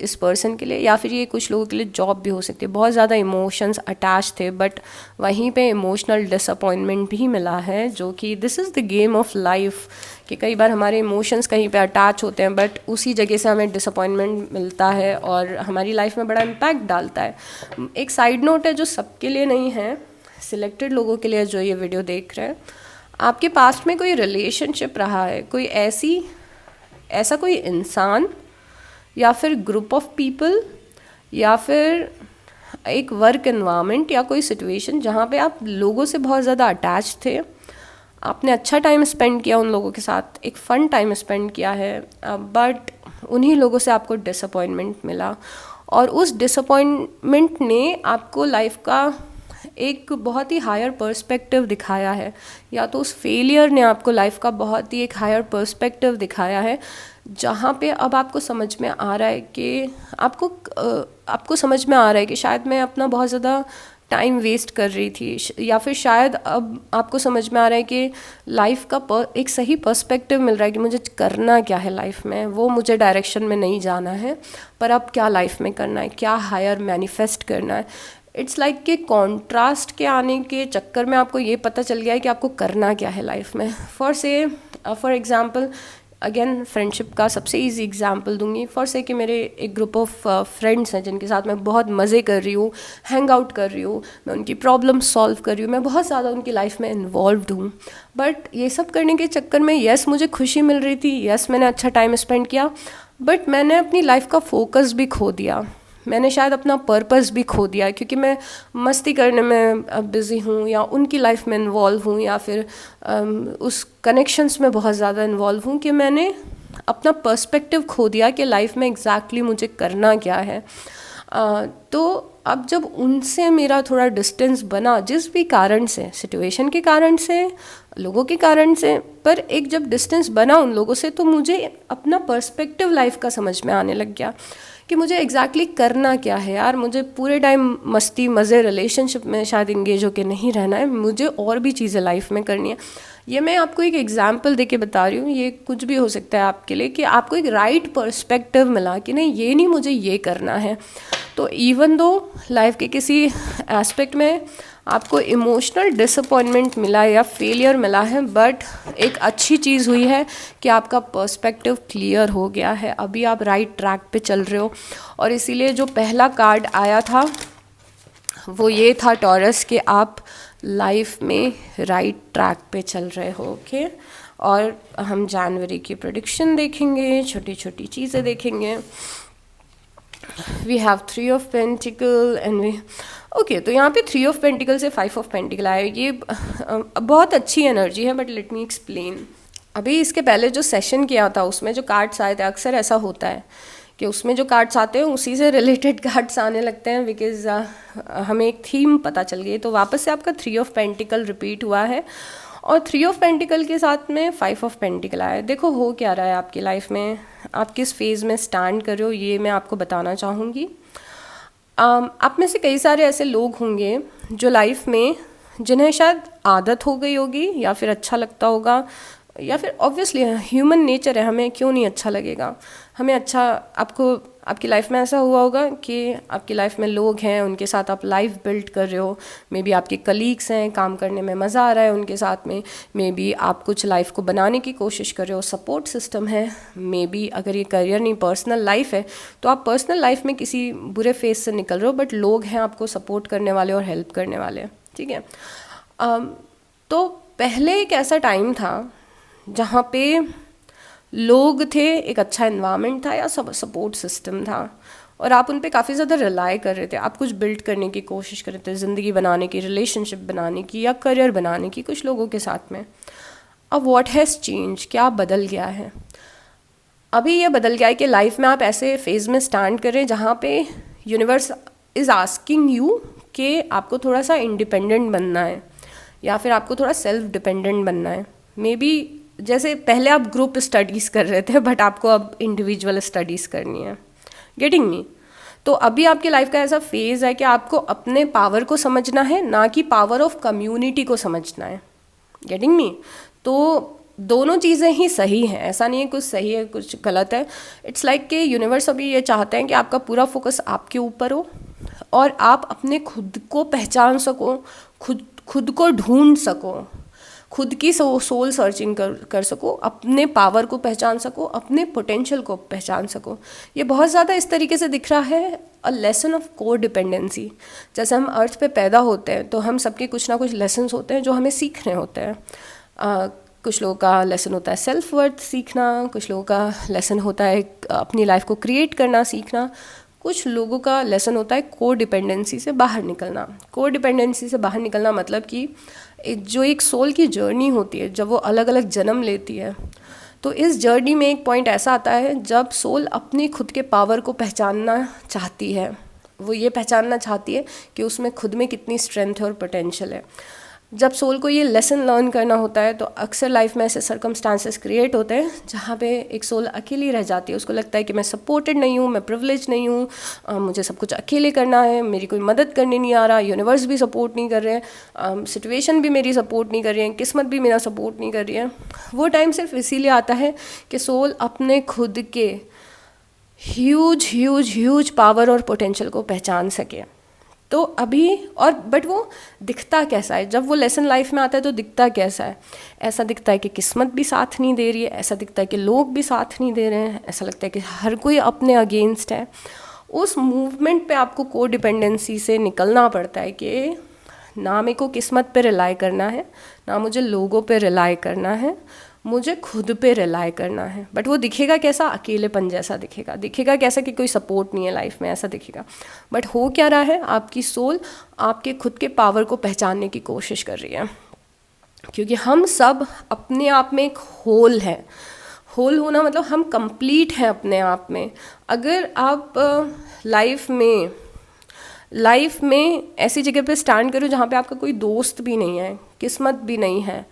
इस पर्सन के लिए, या फिर ये कुछ लोगों के लिए जॉब भी हो सकती है। बहुत ज़्यादा इमोशंस अटैच थे, बट वहीं पे इमोशनल डिसअपॉइंटमेंट भी मिला है, जो कि this is the game of life, कि कई बार हमारे इमोशंस कहीं पे अटैच होते हैं, बट उसी जगह से हमें डिसअपॉइंटमेंट मिलता है और हमारी लाइफ में बड़ा इम्पैक्ट डालता है। एक साइड नोट है जो सबके लिए नहीं है, सिलेक्टेड लोगों के लिए जो ये वीडियो देख रहे हैं। आपके पास में कोई रिलेशनशिप रहा है, कोई ऐसा कोई इंसान या फिर ग्रुप ऑफ पीपल या फिर एक वर्क एनवायरनमेंट या कोई सिचुएशन जहाँ पे आप लोगों से बहुत ज़्यादा अटैच थे, आपने अच्छा टाइम स्पेंड किया उन लोगों के साथ, एक फ़न टाइम स्पेंड किया है, बट उन्हीं लोगों से आपको डिसअपॉइंटमेंट मिला और उस डिसअपॉइंटमेंट ने आपको लाइफ का एक बहुत ही हायर पर्सपेक्टिव दिखाया है, या तो उस फेलियर ने आपको लाइफ का बहुत ही एक हायर पर्सपेक्टिव दिखाया है, जहाँ पे अब आपको समझ में आ रहा है कि आपको समझ में आ रहा है कि शायद मैं अपना बहुत ज़्यादा टाइम वेस्ट कर रही थी, या फिर शायद अब आपको समझ में आ रहा है कि लाइफ का एक सही पर्सपेक्टिव मिल रहा है कि मुझे करना क्या है लाइफ में। वो मुझे डायरेक्शन में नहीं जाना है, पर अब क्या लाइफ में करना है, क्या हायर मैनिफेस्ट करना है। इट्स लाइक कि कॉन्ट्रास्ट के आने के चक्कर में आपको ये पता चल गया है कि आपको करना क्या है लाइफ में। फॉर एग्जांपल, अगेन फ्रेंडशिप का सबसे इजी एग्जांपल दूंगी। कि मेरे एक ग्रुप ऑफ फ्रेंड्स हैं जिनके साथ मैं बहुत मज़े कर रही हूँ, हैंग आउट कर रही हूँ, मैं उनकी प्रॉब्लम सॉल्व कर रही हूँ, मैं बहुत ज़्यादा उनकी लाइफ में इन्वॉल्व्ड हूँ। बट ये सब करने के चक्कर में यस मुझे खुशी मिल रही थी, यस मैंने अच्छा टाइम स्पेंड किया, बट मैंने अपनी लाइफ का फोकस भी खो दिया, मैंने शायद अपना पर्पस भी खो दिया, क्योंकि मैं मस्ती करने में बिज़ी हूँ, या उनकी लाइफ में इन्वॉल्व हूँ, या फिर उस कनेक्शंस में बहुत ज़्यादा इन्वॉल्व हूँ कि मैंने अपना पर्सपेक्टिव खो दिया कि लाइफ में एग्जैक्टली मुझे करना क्या है। तो अब जब उनसे मेरा थोड़ा डिस्टेंस बना, जिस भी कारण से, सिचुएशन के कारण से, लोगों के कारण से, पर एक जब डिस्टेंस बना उन लोगों से, तो मुझे अपना पर्सपेक्टिव लाइफ का समझ में आने लग गया कि मुझे एग्जैक्टली करना क्या है। यार मुझे पूरे टाइम मस्ती मज़े रिलेशनशिप में शायद इंगेज होके नहीं रहना है, मुझे और भी चीज़ें लाइफ में करनी है। ये मैं आपको एक एग्जांपल देके बता रही हूँ, ये कुछ भी हो सकता है आपके लिए, कि आपको एक राइट पर्सपेक्टिव मिला कि नहीं, ये नहीं, मुझे ये करना है। तो इवन दो लाइफ के किसी एस्पेक्ट में आपको इमोशनल डिसअपॉइंटमेंट मिला या फेलियर मिला है, बट एक अच्छी चीज़ हुई है कि आपका पर्सपेक्टिव क्लियर हो गया है, अभी आप राइट ट्रैक पे चल रहे हो। और इसीलिए जो पहला कार्ड आया था वो ये था टॉरस, कि आप लाइफ में राइट ट्रैक पे चल रहे हो। ओके, और हम जनवरी की प्रेडिक्शन देखेंगे, छोटी छोटी चीज़ें देखेंगे। We have 3 of pentacle and we okay, तो यहाँ पे 3 ऑफ पेंटिकल से 5 ऑफ पेंटिकल आया। ये बहुत अच्छी एनर्जी है, बट लेट मी एक्सप्लेन। अभी इसके पहले जो सेशन किया था उसमें जो कार्ड्स आए थे, अक्सर ऐसा होता है कि उसमें जो कार्ड्स आते हैं उसी से रिलेटेड कार्ड्स आने लगते हैं, बिकॉज हमें एक थीम पता चल गई। तो वापस से आपका 3 ऑफ पेंटिकल रिपीट हुआ है, और 3 ऑफ पेंटिकल के साथ में 5 ऑफ पेंटिकल आया है। देखो हो क्या रहा है आपकी लाइफ में, आप किस फेज़ में स्टैंड कर रहे हो, ये मैं आपको बताना चाहूँगी। आप में से कई सारे ऐसे लोग होंगे जो लाइफ में जिन्हें शायद आदत हो गई होगी या फिर अच्छा लगता होगा, या फिर ऑब्वियसली ह्यूमन नेचर है, हमें क्यों नहीं अच्छा लगेगा, हमें अच्छा। आपकी लाइफ में ऐसा हुआ होगा कि आपकी लाइफ में लोग हैं, उनके साथ आप लाइफ बिल्ड कर रहे हो, मे बी आपके कलीग्स हैं, काम करने में मज़ा आ रहा है उनके साथ में, मे बी आप कुछ लाइफ को बनाने की कोशिश कर रहे हो, सपोर्ट सिस्टम है, मे बी अगर ये करियर नहीं पर्सनल लाइफ है तो आप पर्सनल लाइफ में किसी बुरे फेज से निकल रहे हो, बट लोग हैं आपको सपोर्ट करने वाले और हेल्प करने वाले, ठीक है। तो पहले एक ऐसा टाइम था जहाँ पे लोग थे, एक अच्छा इन्वायरमेंट था या सपोर्ट सिस्टम था, और आप उन पे काफ़ी ज़्यादा रिलाई कर रहे थे, आप कुछ बिल्ड करने की कोशिश कर रहे थे, ज़िंदगी बनाने की, रिलेशनशिप बनाने की या करियर बनाने की कुछ लोगों के साथ में। अब व्हाट हैज़ चेंज, क्या बदल गया है? अभी ये बदल गया है कि लाइफ में आप ऐसे फेज़ में स्टैंड करें जहाँ पे यूनिवर्स इज़ आस्किंग यू कि आपको थोड़ा सा इंडिपेंडेंट बनना है या फिर आपको थोड़ा सेल्फ डिपेंडेंट बनना है। मे बी जैसे पहले आप ग्रुप स्टडीज़ कर रहे थे, बट आपको अब इंडिविजुअल स्टडीज़ करनी है। Getting me? तो अभी आपकी लाइफ का ऐसा फेज़ है कि आपको अपने पावर को समझना है, ना कि पावर ऑफ कम्युनिटी को समझना है। Getting me? तो दोनों चीज़ें ही सही हैं, ऐसा नहीं है कुछ सही है कुछ गलत है। इट्स लाइक कि यूनिवर्स अभी ये चाहते हैं कि आपका पूरा फोकस आपके ऊपर हो और आप अपने खुद को पहचान सको, खुद को ढूंढ सको, खुद की सोल सर्चिंग कर सको, अपने पावर को पहचान सको, अपने पोटेंशियल को पहचान सको। ये बहुत ज़्यादा इस तरीके से दिख रहा है a lesson of core dependency. जैसे हम अर्थ पे पैदा होते हैं तो हम सबके कुछ ना कुछ लेसन्स होते हैं जो हमें सीखने होते हैं। कुछ लोगों का लेसन होता है सेल्फ वर्थ सीखना, कुछ लोगों का लेसन होता है अपनी लाइफ को क्रिएट करना सीखना, कुछ लोगों का लेसन होता है कोर डिपेंडेंसी से बाहर निकलना। कोर डिपेंडेंसी से बाहर निकलना मतलब कि जो एक सोल की जर्नी होती है, जब वो अलग अलग जन्म लेती है, तो इस जर्नी में एक पॉइंट ऐसा आता है जब सोल अपनी खुद के पावर को पहचानना चाहती है। वो ये पहचानना चाहती है कि उसमें खुद में कितनी स्ट्रेंथ है और पोटेंशियल है। जब सोल को ये लेसन लर्न करना होता है तो अक्सर लाइफ में ऐसे सर्कमस्टांसेस क्रिएट होते हैं जहाँ पे एक सोल अकेली रह जाती है। उसको लगता है कि मैं सपोर्टेड नहीं हूँ, मैं प्रिविलेज नहीं हूँ, मुझे सब कुछ अकेले करना है, मेरी कोई मदद करने नहीं आ रहा, यूनिवर्स भी सपोर्ट नहीं कर रहे हैं, सिचुएशन भी मेरी सपोर्ट नहीं कर रही है, किस्मत भी मेरा सपोर्ट नहीं कर रही है। वो टाइम सिर्फ इसीलिए आता है कि सोल अपने खुद के ह्यूज ह्यूज ह्यूज पावर और पोटेंशियल को पहचान सके। तो अभी और बट वो दिखता कैसा है? जब वो लेसन लाइफ में आता है तो दिखता कैसा है? ऐसा दिखता है कि किस्मत भी साथ नहीं दे रही है, ऐसा दिखता है कि लोग भी साथ नहीं दे रहे हैं, ऐसा लगता है कि हर कोई अपने अगेंस्ट है। उस मूवमेंट पे आपको को डिपेंडेंसी से निकलना पड़ता है कि ना मेरे को किस्मत पे रिलाई करना है, ना मुझे लोगों पे रिलाई करना है, मुझे खुद पे रिलाई करना है। बट वो दिखेगा कैसा? अकेलेपन जैसा दिखेगा। दिखेगा कैसा? कि कोई सपोर्ट नहीं है लाइफ में, ऐसा दिखेगा। बट हो क्या रहा है? आपकी सोल आपके खुद के पावर को पहचानने की कोशिश कर रही है, क्योंकि हम सब अपने आप में एक होल है। होल होना मतलब हम कंप्लीट हैं अपने आप में। अगर आप लाइफ में ऐसी जगह पे स्टैंड करो जहाँ पे आपका कोई दोस्त भी नहीं है, किस्मत भी नहीं है,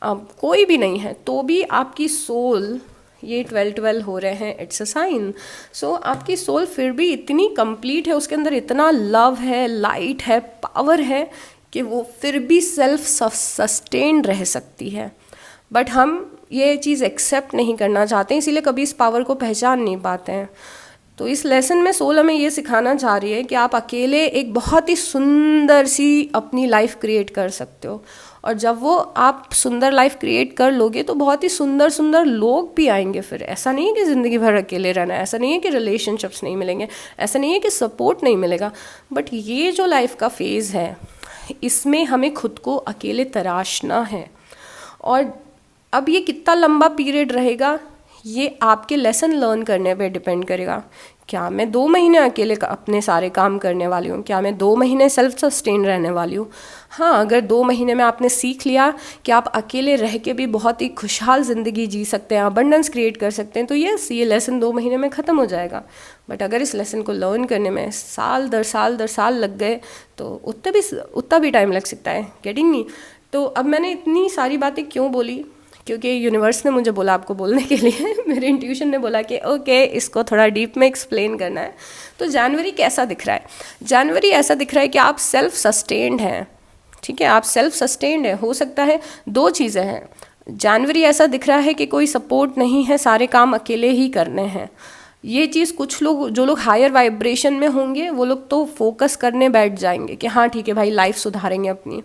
कोई भी नहीं है, तो भी आपकी सोल, ये 12-12 हो रहे हैं, इट्स अ साइन। सो आपकी सोल फिर भी इतनी कंप्लीट है, उसके अंदर इतना लव है, लाइट है, पावर है कि वो फिर भी सेल्फ सस्टेन रह सकती है। बट हम ये चीज़ एक्सेप्ट नहीं करना चाहते, इसीलिए कभी इस पावर को पहचान नहीं पाते हैं। तो इस लेसन में सोल हमें ये सिखाना चाह रही है कि आप अकेले एक बहुत ही सुंदर सी अपनी लाइफ क्रिएट कर सकते हो, और जब वो आप सुंदर लाइफ क्रिएट कर लोगे तो बहुत ही सुंदर सुंदर लोग भी आएंगे। फिर ऐसा नहीं है कि ज़िंदगी भर अकेले रहना है, ऐसा नहीं है कि रिलेशनशिप्स नहीं मिलेंगे, ऐसा नहीं है कि सपोर्ट नहीं मिलेगा। बट ये जो लाइफ का फेज़ है, इसमें हमें खुद को अकेले तराशना है। और अब ये कितना लंबा पीरियड रहेगा, ये आपके लेसन लर्न करने पे डिपेंड करेगा। क्या मैं 2 महीने अकेले अपने सारे काम करने वाली हूँ? क्या मैं 2 महीने सेल्फ सस्टेन रहने वाली हूँ? हाँ, अगर 2 महीने में आपने सीख लिया कि आप अकेले रह के भी बहुत ही खुशहाल ज़िंदगी जी सकते हैं, अबंडेंस क्रिएट कर सकते हैं, तो यस, ये लेसन 2 महीने में ख़त्म हो जाएगा। बट अगर इस लेसन को लर्न करने में साल दर साल लग गए तो उतना भी टाइम लग सकता है। Getting me? तो अब मैंने इतनी सारी बातें क्यों बोली क्योंकि यूनिवर्स ने मुझे बोला आपको बोलने के लिए मेरे इंट्यूशन ने बोला कि ओके इसको थोड़ा डीप में एक्सप्लेन करना है। तो जनवरी कैसा दिख रहा है? जनवरी ऐसा दिख रहा है कि आप सेल्फ सस्टेन्ड हैं, ठीक है, आप सेल्फ सस्टेन्ड है। हो सकता है दो चीज़ें हैं, जनवरी ऐसा दिख रहा है कि कोई सपोर्ट नहीं है, सारे काम अकेले ही करने हैं। ये चीज़ कुछ लोग, जो लोग हायर वाइब्रेशन में होंगे वो लोग तो फोकस करने बैठ जाएंगे कि हाँ ठीक है भाई लाइफ सुधारेंगे अपनी,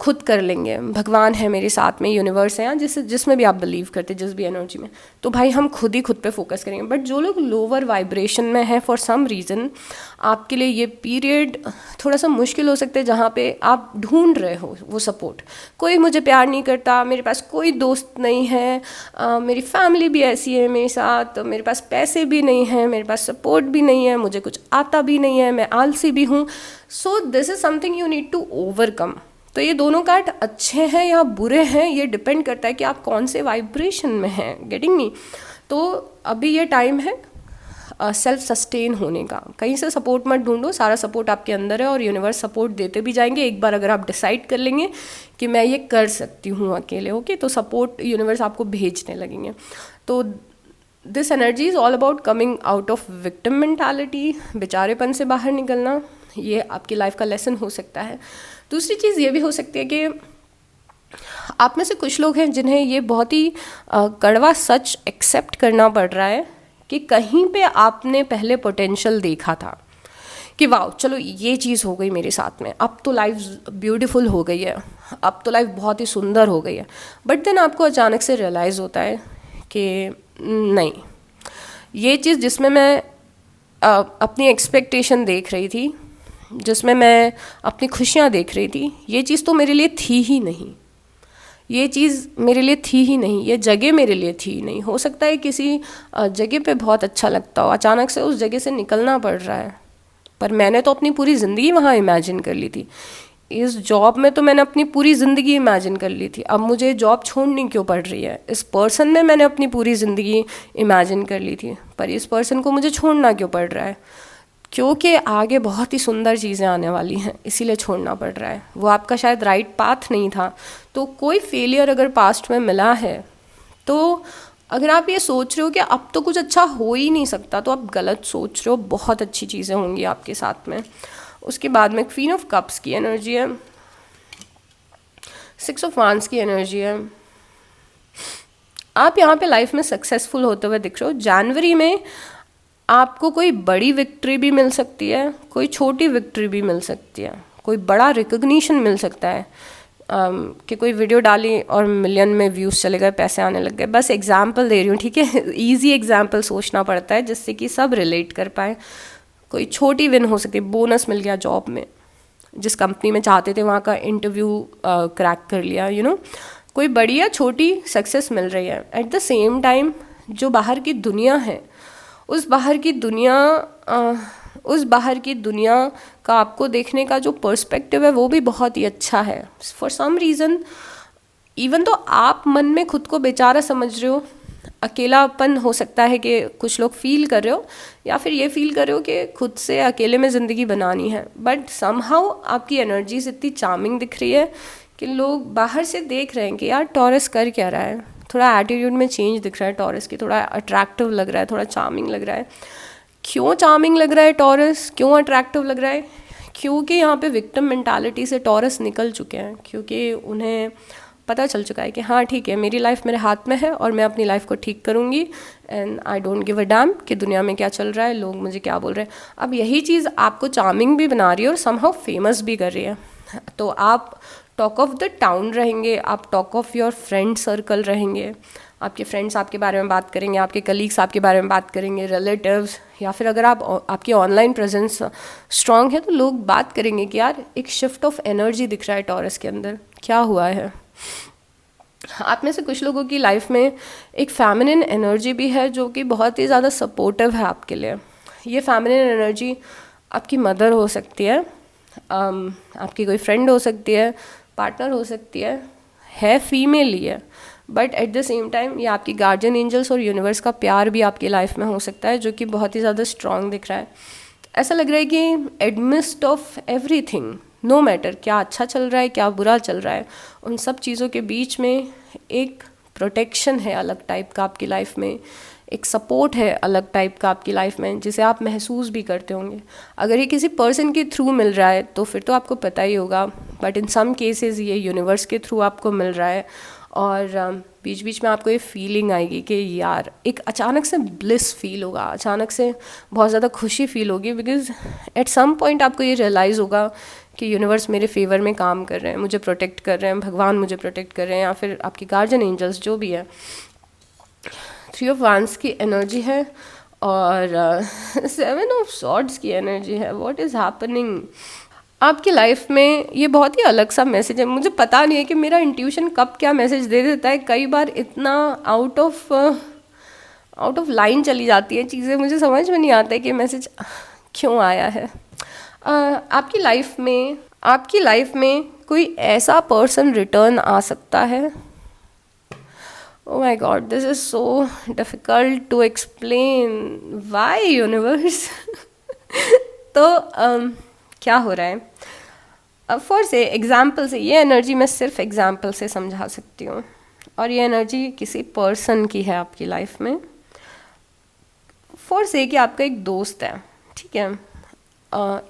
खुद कर लेंगे, भगवान है मेरे साथ में, यूनिवर्स है, जिसमें भी आप बिलीव करते, जिस भी एनर्जी में, तो भाई हम खुद ही खुद पे फोकस करेंगे। बट जो लोग लोअर वाइब्रेशन में हैं फॉर सम रीज़न, आपके लिए ये पीरियड थोड़ा सा मुश्किल हो सकता है, जहाँ पे आप ढूंढ रहे हो वो सपोर्ट। कोई मुझे प्यार नहीं करता, मेरे पास कोई दोस्त नहीं है, मेरी फैमिली भी ऐसी है मेरे साथ, मेरे पास पैसे भी नहीं हैं, मेरे पास सपोर्ट भी नहीं है, मुझे कुछ आता भी नहीं है, मैं आलसी भी हूँ। So this is something you need to overcome. तो ये दोनों कार्ड अच्छे हैं या बुरे हैं, ये डिपेंड करता है कि आप कौन से वाइब्रेशन में हैं। Getting me? तो अभी ये टाइम है सेल्फ सस्टेन होने का। कहीं से सपोर्ट मत ढूंढो, सारा सपोर्ट आपके अंदर है और यूनिवर्स सपोर्ट देते भी जाएंगे। एक बार अगर आप डिसाइड कर लेंगे कि मैं ये कर सकती हूँ अकेले, ओके, तो सपोर्ट यूनिवर्स आपको भेजने लगेंगे। तो this energy is all about coming out of victim mentality, बेचारेपन से बाहर निकलना। ये आपकी लाइफ का लेसन हो सकता है। दूसरी चीज़ ये भी हो सकती है कि आप में से कुछ लोग हैं जिन्हें ये बहुत ही कड़वा सच एक्सेप्ट करना पड़ रहा है कि कहीं पे आपने पहले पोटेंशियल देखा था कि वाह चलो ये चीज़ हो गई मेरे साथ में, अब तो लाइफ ब्यूटीफुल हो गई है, अब तो लाइफ बहुत ही सुंदर हो गई है। बट देन आपको अचानक से रियलाइज़ होता है कि नहीं, ये चीज़ जिसमें मैं अपनी एक्सपेक्टेशन देख रही थी, जिसमें मैं अपनी खुशियाँ देख रही थी, ये चीज़ तो मेरे लिए थी ही नहीं, ये चीज़ मेरे लिए थी ही नहीं, ये जगह मेरे लिए थी ही नहीं। हो सकता है किसी जगह पे बहुत अच्छा लगता हो, अचानक से उस जगह से निकलना पड़ रहा है, पर मैंने तो अपनी पूरी ज़िंदगी वहाँ इमेजिन कर ली थी। इस जॉब में तो मैंने अपनी पूरी ज़िंदगी इमेजिन कर ली थी, अब मुझे जॉब छोड़नी क्यों पड़ रही है? इस पर्सन में मैंने अपनी पूरी ज़िंदगी इमेजिन कर ली थी, पर इस पर्सन को मुझे छोड़ना क्यों पड़ रहा है? क्योंकि आगे बहुत ही सुंदर चीज़ें आने वाली हैं, इसीलिए छोड़ना पड़ रहा है। वो आपका शायद राइट पाथ नहीं था। तो कोई फेलियर अगर पास्ट में मिला है, तो अगर आप ये सोच रहे हो कि अब तो कुछ अच्छा हो ही नहीं सकता, तो आप गलत सोच रहे हो। बहुत अच्छी चीज़ें होंगी आपके साथ में। उसके बाद में क्वीन ऑफ कप्स की एनर्जी है, 6 ऑफ वांड्स की एनर्जी है। आप यहाँ पे लाइफ में सक्सेसफुल होते हुए दिख रहे हो। जनवरी में आपको कोई बड़ी विक्ट्री भी मिल सकती है, कोई छोटी विक्ट्री भी मिल सकती है, कोई बड़ा रिकग्निशन मिल सकता है कि कोई वीडियो डाली और मिलियन में व्यूज़ चले गए, पैसे आने लग गए। बस एग्जाम्पल दे रही हूँ, ठीक है, ईजी एग्जाम्पल सोचना पड़ता है जिससे कि सब रिलेट कर पाए। कोई छोटी विन हो सकती है, बोनस मिल गया जॉब में, जिस कंपनी में चाहते थे वहाँ का इंटरव्यू क्रैक कर लिया, यू नो। कोई बड़ी या छोटी सक्सेस मिल रही है। एट द सेम टाइम जो बाहर की दुनिया है, उस बाहर की दुनिया का आपको देखने का जो पर्सपेक्टिव है वो भी बहुत ही अच्छा है। फॉर सम रीज़न इवन तो आप मन में खुद को बेचारा समझ रहे हो, अकेलापन हो सकता है कि कुछ लोग फील कर रहे हो, या फिर ये फील कर रहे हो कि खुद से अकेले में ज़िंदगी बनानी है। बट समहाउ आपकी एनर्जीज इतनी चार्मिंग दिख रही है कि लोग बाहर से देख रहे हैं कि यार टॉरस कर क्या रहा है। थोड़ा एटीट्यूड में चेंज दिख रहा है टॉरस की, थोड़ा अट्रैक्टिव लग रहा है, थोड़ा चार्मिंग लग रहा है। क्यों चार्मिंग लग रहा है टॉरस, क्यों अट्रैक्टिव लग रहा है? क्योंकि यहाँ पे विक्टिम मेंटालिटी से टॉरस निकल चुके हैं, क्योंकि उन्हें पता चल चुका है कि हाँ ठीक है, मेरी लाइफ मेरे हाथ में है और मैं अपनी लाइफ को ठीक करूँगी, and I don't give a dam कि दुनिया में क्या चल रहा है, लोग मुझे क्या बोल रहे हैं। अब यही चीज़ आपको चार्मिंग भी बना रही है और समहाउ फेमस भी कर रही है। तो आप टॉक ऑफ द टाउन रहेंगे, आप talk of your friend circle रहेंगे, आपके फ्रेंड्स आपके बारे में बात करेंगे, आपके कलीग्स आपके बारे में बात करेंगे, रिलेटिव्स, या फिर अगर आपकी ऑनलाइन प्रेजेंस स्ट्रांग है तो लोग बात करेंगे कि यार एक शिफ्ट ऑफ एनर्जी दिख रहा है टॉरस के अंदर, क्या हुआ है। आप में से कुछ लोगों की लाइफ में एक फेमिनिन एनर्जी भी है जो कि बहुत ही ज़्यादा सपोर्टिव है आपके लिए। ये फेमिनिन एनर्जी आपकी मदर हो सकती है, आपकी कोई फ्रेंड हो सकती है, पार्टनर हो सकती है फीमेल ही है, but at the same time ये आपकी गार्जियन एंजल्स और यूनिवर्स का प्यार भी आपकी लाइफ में हो सकता है, जो कि बहुत ही ज़्यादा स्ट्रांग दिख रहा है। ऐसा लग रहा है कि एडमिस्ट ऑफ एवरीथिंग, नो मैटर क्या अच्छा चल रहा है क्या बुरा चल रहा है, उन सब चीज़ों के बीच में एक प्रोटेक्शन है अलग टाइप का आपकी लाइफ में, एक सपोर्ट है अलग टाइप का आपकी लाइफ में, जिसे आप महसूस भी करते होंगे। अगर ये किसी पर्सन के थ्रू मिल रहा है तो फिर तो आपको पता ही होगा, बट इन सम केसेस ये यूनिवर्स के थ्रू आपको मिल रहा है। और बीच बीच में आपको ये फीलिंग आएगी कि यार एक अचानक से ब्लिस फील होगा, अचानक से बहुत ज़्यादा खुशी फील होगी, बिकॉज एट सम पॉइंट आपको ये रियलाइज़ होगा कि यूनिवर्स मेरे फेवर में काम कर रहे हैं, मुझे प्रोटेक्ट कर रहे हैं, भगवान मुझे प्रोटेक्ट कर रहे हैं, या फिर आपके गार्जियन एंजल्स जो भी है। 3 ऑफ वांड्स की एनर्जी है और 7 ऑफ सॉर्ड्स की एनर्जी है। व्हाट इज़ हैपनिंग आपकी लाइफ में? ये बहुत ही अलग सा मैसेज है। मुझे पता नहीं है कि मेरा इंट्यूशन कब क्या मैसेज दे देता है। कई बार इतना आउट ऑफ लाइन चली जाती है चीज़ें, मुझे समझ में नहीं आता है कि मैसेज क्यों आया है। आपकी लाइफ में कोई ऐसा पर्सन रिटर्न आ सकता है। Oh my God, this is so difficult to explain. Why universe? तो क्या हो रहा है? फॉर से एग्जाम्पल से, ये एनर्जी मैं सिर्फ एग्जाम्पल से समझा सकती हूँ, और ये एनर्जी किसी पर्सन की है आपकी लाइफ में। फॉर से कि आपका एक दोस्त है, ठीक है,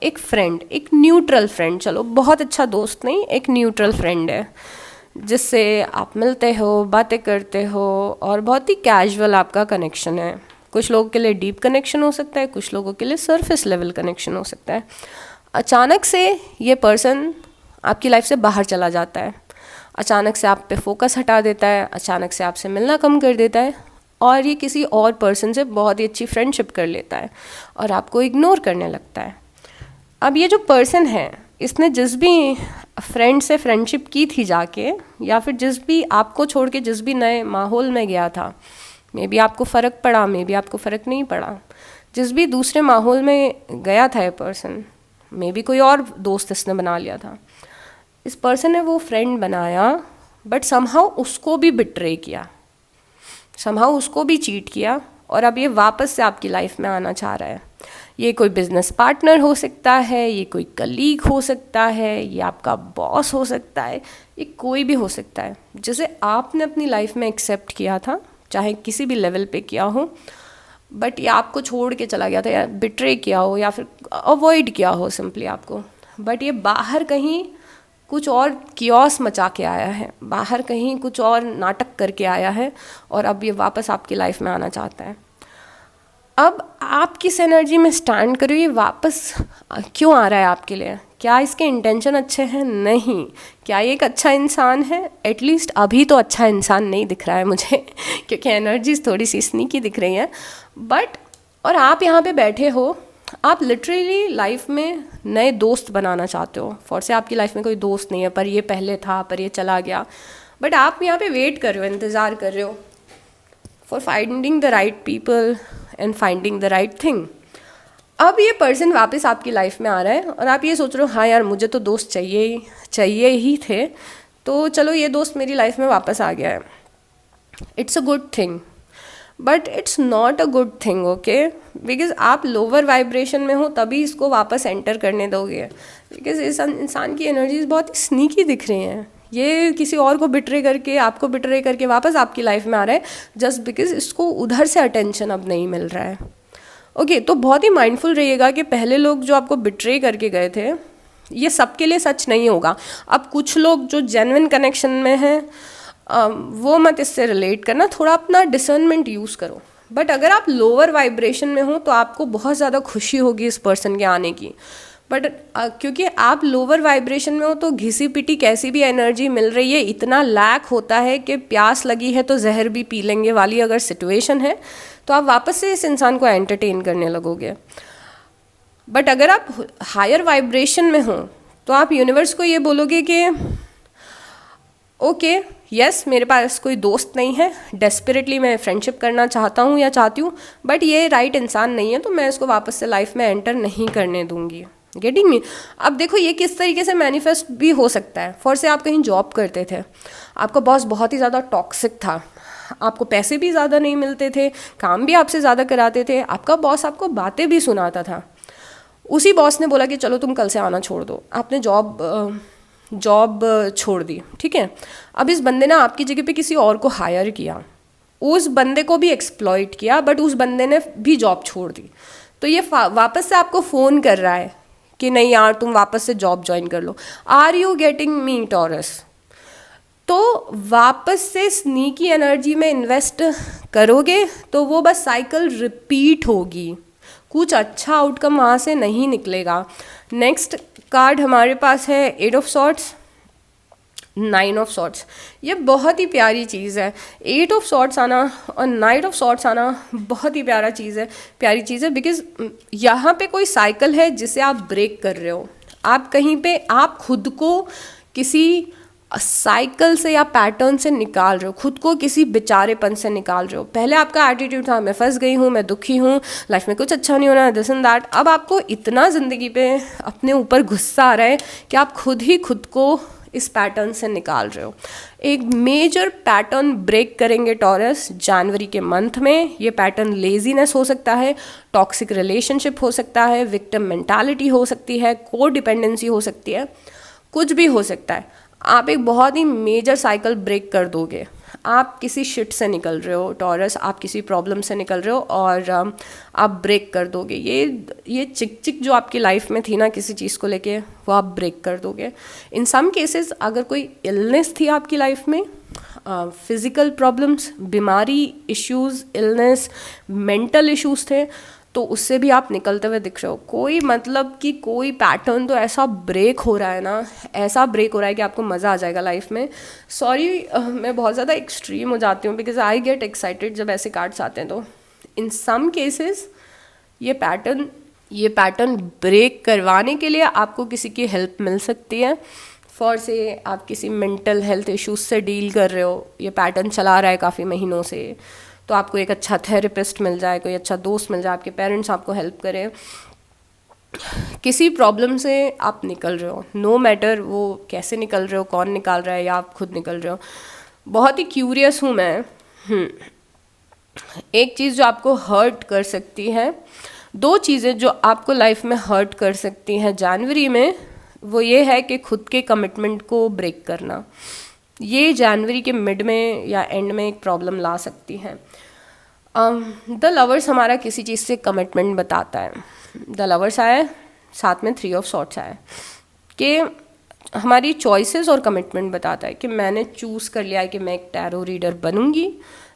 एक फ्रेंड, एक न्यूट्रल फ्रेंड, चलो बहुत अच्छा दोस्त नहीं, एक न्यूट्रल फ्रेंड है जिससे आप मिलते हो, बातें करते हो, और बहुत ही कैजुअल आपका कनेक्शन है। कुछ लोगों के लिए डीप कनेक्शन हो सकता है, कुछ लोगों के लिए सरफेस लेवल कनेक्शन हो सकता है। अचानक से ये पर्सन आपकी लाइफ से बाहर चला जाता है, अचानक से आप पे फोकस हटा देता है, अचानक से आपसे मिलना कम कर देता है, और ये किसी और पर्सन से बहुत ही अच्छी फ्रेंडशिप कर लेता है और आपको इग्नोर करने लगता है। अब ये जो पर्सन है, इसने जिस भी फ्रेंड से फ्रेंडशिप की थी जाके, या फिर जिस भी आपको छोड़ के जिस भी नए माहौल में गया था, मे बी आपको फ़र्क पड़ा, मे बी आपको फ़र्क नहीं पड़ा, जिस भी दूसरे माहौल में गया था ये पर्सन, मे बी कोई और दोस्त इसने बना लिया था, इस पर्सन ने वो फ्रेंड बनाया, बट समहाउ उसको भी बिट्रे किया, समहाउ उसको भी चीट किया, और अब ये वापस से आपकी लाइफ में आना चाह रहा है। ये कोई बिजनेस पार्टनर हो सकता है, ये कोई कलीग हो सकता है, ये आपका बॉस हो सकता है, ये कोई भी हो सकता है जिसे आपने अपनी लाइफ में एक्सेप्ट किया था, चाहे किसी भी लेवल पे किया हो, बट ये आपको छोड़ के चला गया था, या बिट्रे किया हो, या फिर अवॉइड किया हो सिंपली आपको, बट ये बाहर कहीं कुछ और कियोस मचा के आया है, बाहर कहीं कुछ और नाटक करके आया है, और अब ये वापस आपकी लाइफ में आना चाहता है। अब आप किस एनर्जी में स्टैंड करो, ये वापस क्यों आ रहा है आपके लिए? क्या इसके इंटेंशन अच्छे हैं? नहीं। क्या ये एक अच्छा इंसान है? एटलीस्ट अभी तो अच्छा इंसान नहीं दिख रहा है मुझे क्योंकि एनर्जीज थोड़ी सी स्नीकी दिख रही हैं, बट और आप यहाँ पे बैठे हो, आप लिटरली लाइफ में नए दोस्त बनाना चाहते हो। फॉर से आपकी लाइफ में कोई दोस्त नहीं है, पर ये पहले था, पर ये चला गया, बट आप यहाँ पे वेट कर रहे हो, इंतज़ार कर रहे हो for finding the right people and finding the right thing. अब ये पर्सन वापस आपकी लाइफ में आ रहा है, और आप ये सोच रहे हो हाँ यार मुझे तो दोस्त चाहिए ही थे, तो चलो ये दोस्त मेरी लाइफ में वापस आ गया है। It's a good thing, but it's not a good thing, okay, because आप लोअर वाइब्रेशन में हो तभी इसको वापस एंटर करने दोगे, बिकॉज इस इंसान की एनर्जीज बहुत स्नीकी दिख रही हैं। ये किसी और को बिट्रे करके, आपको बिट्रे करके वापस आपकी लाइफ में आ रहा है, जस्ट बिकॉज इसको उधर से अटेंशन अब नहीं मिल रहा है। ओके, तो बहुत ही माइंडफुल रहिएगा कि पहले लोग जो आपको बिट्रे करके गए थे, ये सबके लिए सच नहीं होगा। अब कुछ लोग जो जेन्युइन कनेक्शन में हैं, वो मत इससे रिलेट करना, थोड़ा अपना डिसर्नमेंट यूज़ करो। बट अगर आप लोअर वाइब्रेशन में हो तो आपको बहुत ज़्यादा खुशी होगी इस पर्सन के आने की, बट क्योंकि आप लोअर वाइब्रेशन में हो तो घिसी पिटी कैसी भी एनर्जी मिल रही है, इतना लैक होता है कि प्यास लगी है तो जहर भी पी लेंगे वाली अगर सिचुएशन है, तो आप वापस से इस इंसान को एंटरटेन करने लगोगे। बट अगर आप हायर वाइब्रेशन में हो तो आप यूनिवर्स को ये बोलोगे कि ओके यस, मेरे पास कोई दोस्त नहीं है, डेस्परेटली मैं फ्रेंडशिप करना चाहता हूँ या चाहती हूँ, बट ये राइट इंसान नहीं है, तो मैं इसको वापस से लाइफ में एंटर नहीं करने दूंगी। Getting me? अब देखो ये किस तरीके से मैनिफेस्ट भी हो सकता है। फॉर से आप कहीं जॉब करते थे, आपका बॉस बहुत ही ज़्यादा टॉक्सिक था, आपको पैसे भी ज़्यादा नहीं मिलते थे, काम भी आपसे ज़्यादा कराते थे, आपका बॉस आपको बातें भी सुनाता था। उसी बॉस ने बोला कि चलो तुम कल से आना छोड़ दो, आपने जॉब छोड़ दी, ठीक है। अब इस बंदे ने आपकी जगह पे किसी और को हायर किया, उस बंदे को भी एक्सप्लॉइट किया, बट उस बंदे ने भी जॉब छोड़ दी। तो ये वापस से आपको फ़ोन कर रहा है कि नहीं यार तुम वापस से जॉब ज्वाइन कर लो। Are you getting me Taurus? तो वापस से स्नीकी एनर्जी में इन्वेस्ट करोगे तो वो बस साइकिल रिपीट होगी, कुछ अच्छा आउटकम वहाँ से नहीं निकलेगा। नेक्स्ट कार्ड हमारे पास है 8 ऑफ सॉर्ट्स, 9 ऑफ सॉर्ट्स। ये बहुत ही प्यारी चीज़ है। 8 ऑफ सॉर्ट्स आना और 9 ऑफ सॉर्ट्स आना बहुत ही प्यारी चीज़ है, बिकॉज यहाँ पे कोई साइकिल है जिसे आप ब्रेक कर रहे हो। आप कहीं पे आप खुद को किसी साइकिल से या पैटर्न से निकाल रहे हो, खुद को किसी बेचारेपन से निकाल रहे हो। पहले आपका एटीट्यूड था मैं फंस गई हूँ, मैं दुखी हूँ, लाइफ में कुछ अच्छा नहीं हो रहा है, दिस एंड दैट। अब आपको इतना ज़िंदगी पे अपने ऊपर गुस्सा आ रहा है कि आप खुद ही खुद को इस पैटर्न से निकाल रहे हो। एक मेजर पैटर्न ब्रेक करेंगे टॉरस जनवरी के मंथ में। ये पैटर्न लेजीनेस हो सकता है, टॉक्सिक रिलेशनशिप हो सकता है, विक्टिम मेंटालिटी हो सकती है, को डिपेंडेंसी हो सकती है, कुछ भी हो सकता है। आप एक बहुत ही मेजर साइकिल ब्रेक कर दोगे। आप किसी शिट से निकल रहे हो टॉरस, आप किसी प्रॉब्लम से निकल रहे हो और आप ब्रेक कर दोगे। ये चिक चिक जो आपकी लाइफ में थी ना किसी चीज़ को लेके, वो आप ब्रेक कर दोगे। इन सम केसेस अगर कोई इलनेस थी आपकी लाइफ में, फिज़िकल प्रॉब्लम्स, बीमारी, इश्यूज़, इलनेस, मेंटल इश्यूज़ थे, तो उससे भी आप निकलते हुए दिख रहे हो। कोई मतलब कि कोई पैटर्न तो ऐसा ब्रेक हो रहा है ना, ऐसा ब्रेक हो रहा है कि आपको मज़ा आ जाएगा लाइफ में। सॉरी मैं बहुत ज़्यादा एक्सट्रीम हो जाती हूँ बिकॉज आई गेट एक्साइटेड जब ऐसे कार्ड्स आते हैं। तो इन सम केसेस ये पैटर्न ब्रेक करवाने के लिए आपको किसी की हेल्प मिल सकती है। फॉर से आप किसी मेंटल हेल्थ इश्यूज से डील कर रहे हो, ये पैटर्न चला रहा है काफ़ी महीनों से, तो आपको एक अच्छा थेरेपिस्ट मिल जाए, कोई अच्छा दोस्त मिल जाए, आपके पेरेंट्स आपको हेल्प करें। किसी प्रॉब्लम से आप निकल रहे हो, नो मैटर वो कैसे निकल रहे हो, कौन निकाल रहा है या आप खुद निकल रहे हो। बहुत ही क्यूरियस हूँ मैं। एक चीज़ जो आपको हर्ट कर सकती है, दो चीज़ें जो आपको लाइफ में हर्ट कर सकती हैं जनवरी में, वो ये है कि खुद के कमिटमेंट को ब्रेक करना। ये जनवरी के मिड में या एंड में एक प्रॉब्लम ला सकती है। द लवर्स हमारा किसी चीज़ से कमिटमेंट बताता है। द लवर्स आया, साथ में 3 ऑफ सॉर्ट्स आया कि हमारी चॉइसेस और कमिटमेंट बताता है कि मैंने चूज़ कर लिया है कि मैं एक टैरो रीडर बनूंगी,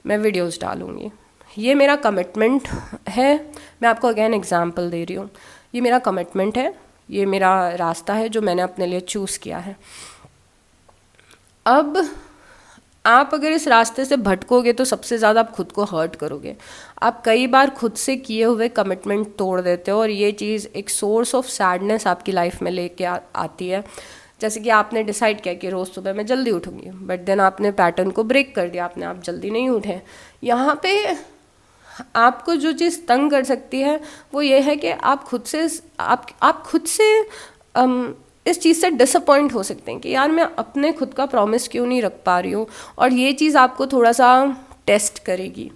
मैं वीडियोस डालूंगी, ये मेरा कमिटमेंट है। मैं आपको अगेन एग्जांपल दे रही हूँ, ये मेरा कमिटमेंट है, ये मेरा रास्ता है जो मैंने अपने लिए चूज़ किया है। अब आप अगर इस रास्ते से भटकोगे तो सबसे ज़्यादा आप खुद को हर्ट करोगे। आप कई बार खुद से किए हुए कमिटमेंट तोड़ देते हो और ये चीज़ एक सोर्स ऑफ सैडनेस आपकी लाइफ में लेके आती है। जैसे कि आपने डिसाइड किया कि रोज़ सुबह मैं जल्दी उठूँगी, बट देन आपने पैटर्न को ब्रेक कर दिया, आपने आप जल्दी नहीं उठे। यहाँ पे आपको जो चीज़ तंग कर सकती है वो ये है कि आप खुद से इस चीज़ से डिसअपॉइंट हो सकते हैं कि यार मैं अपने खुद का प्रॉमिस क्यों नहीं रख पा रही हूँ, और ये चीज़ आपको थोड़ा सा टेस्ट करेगी।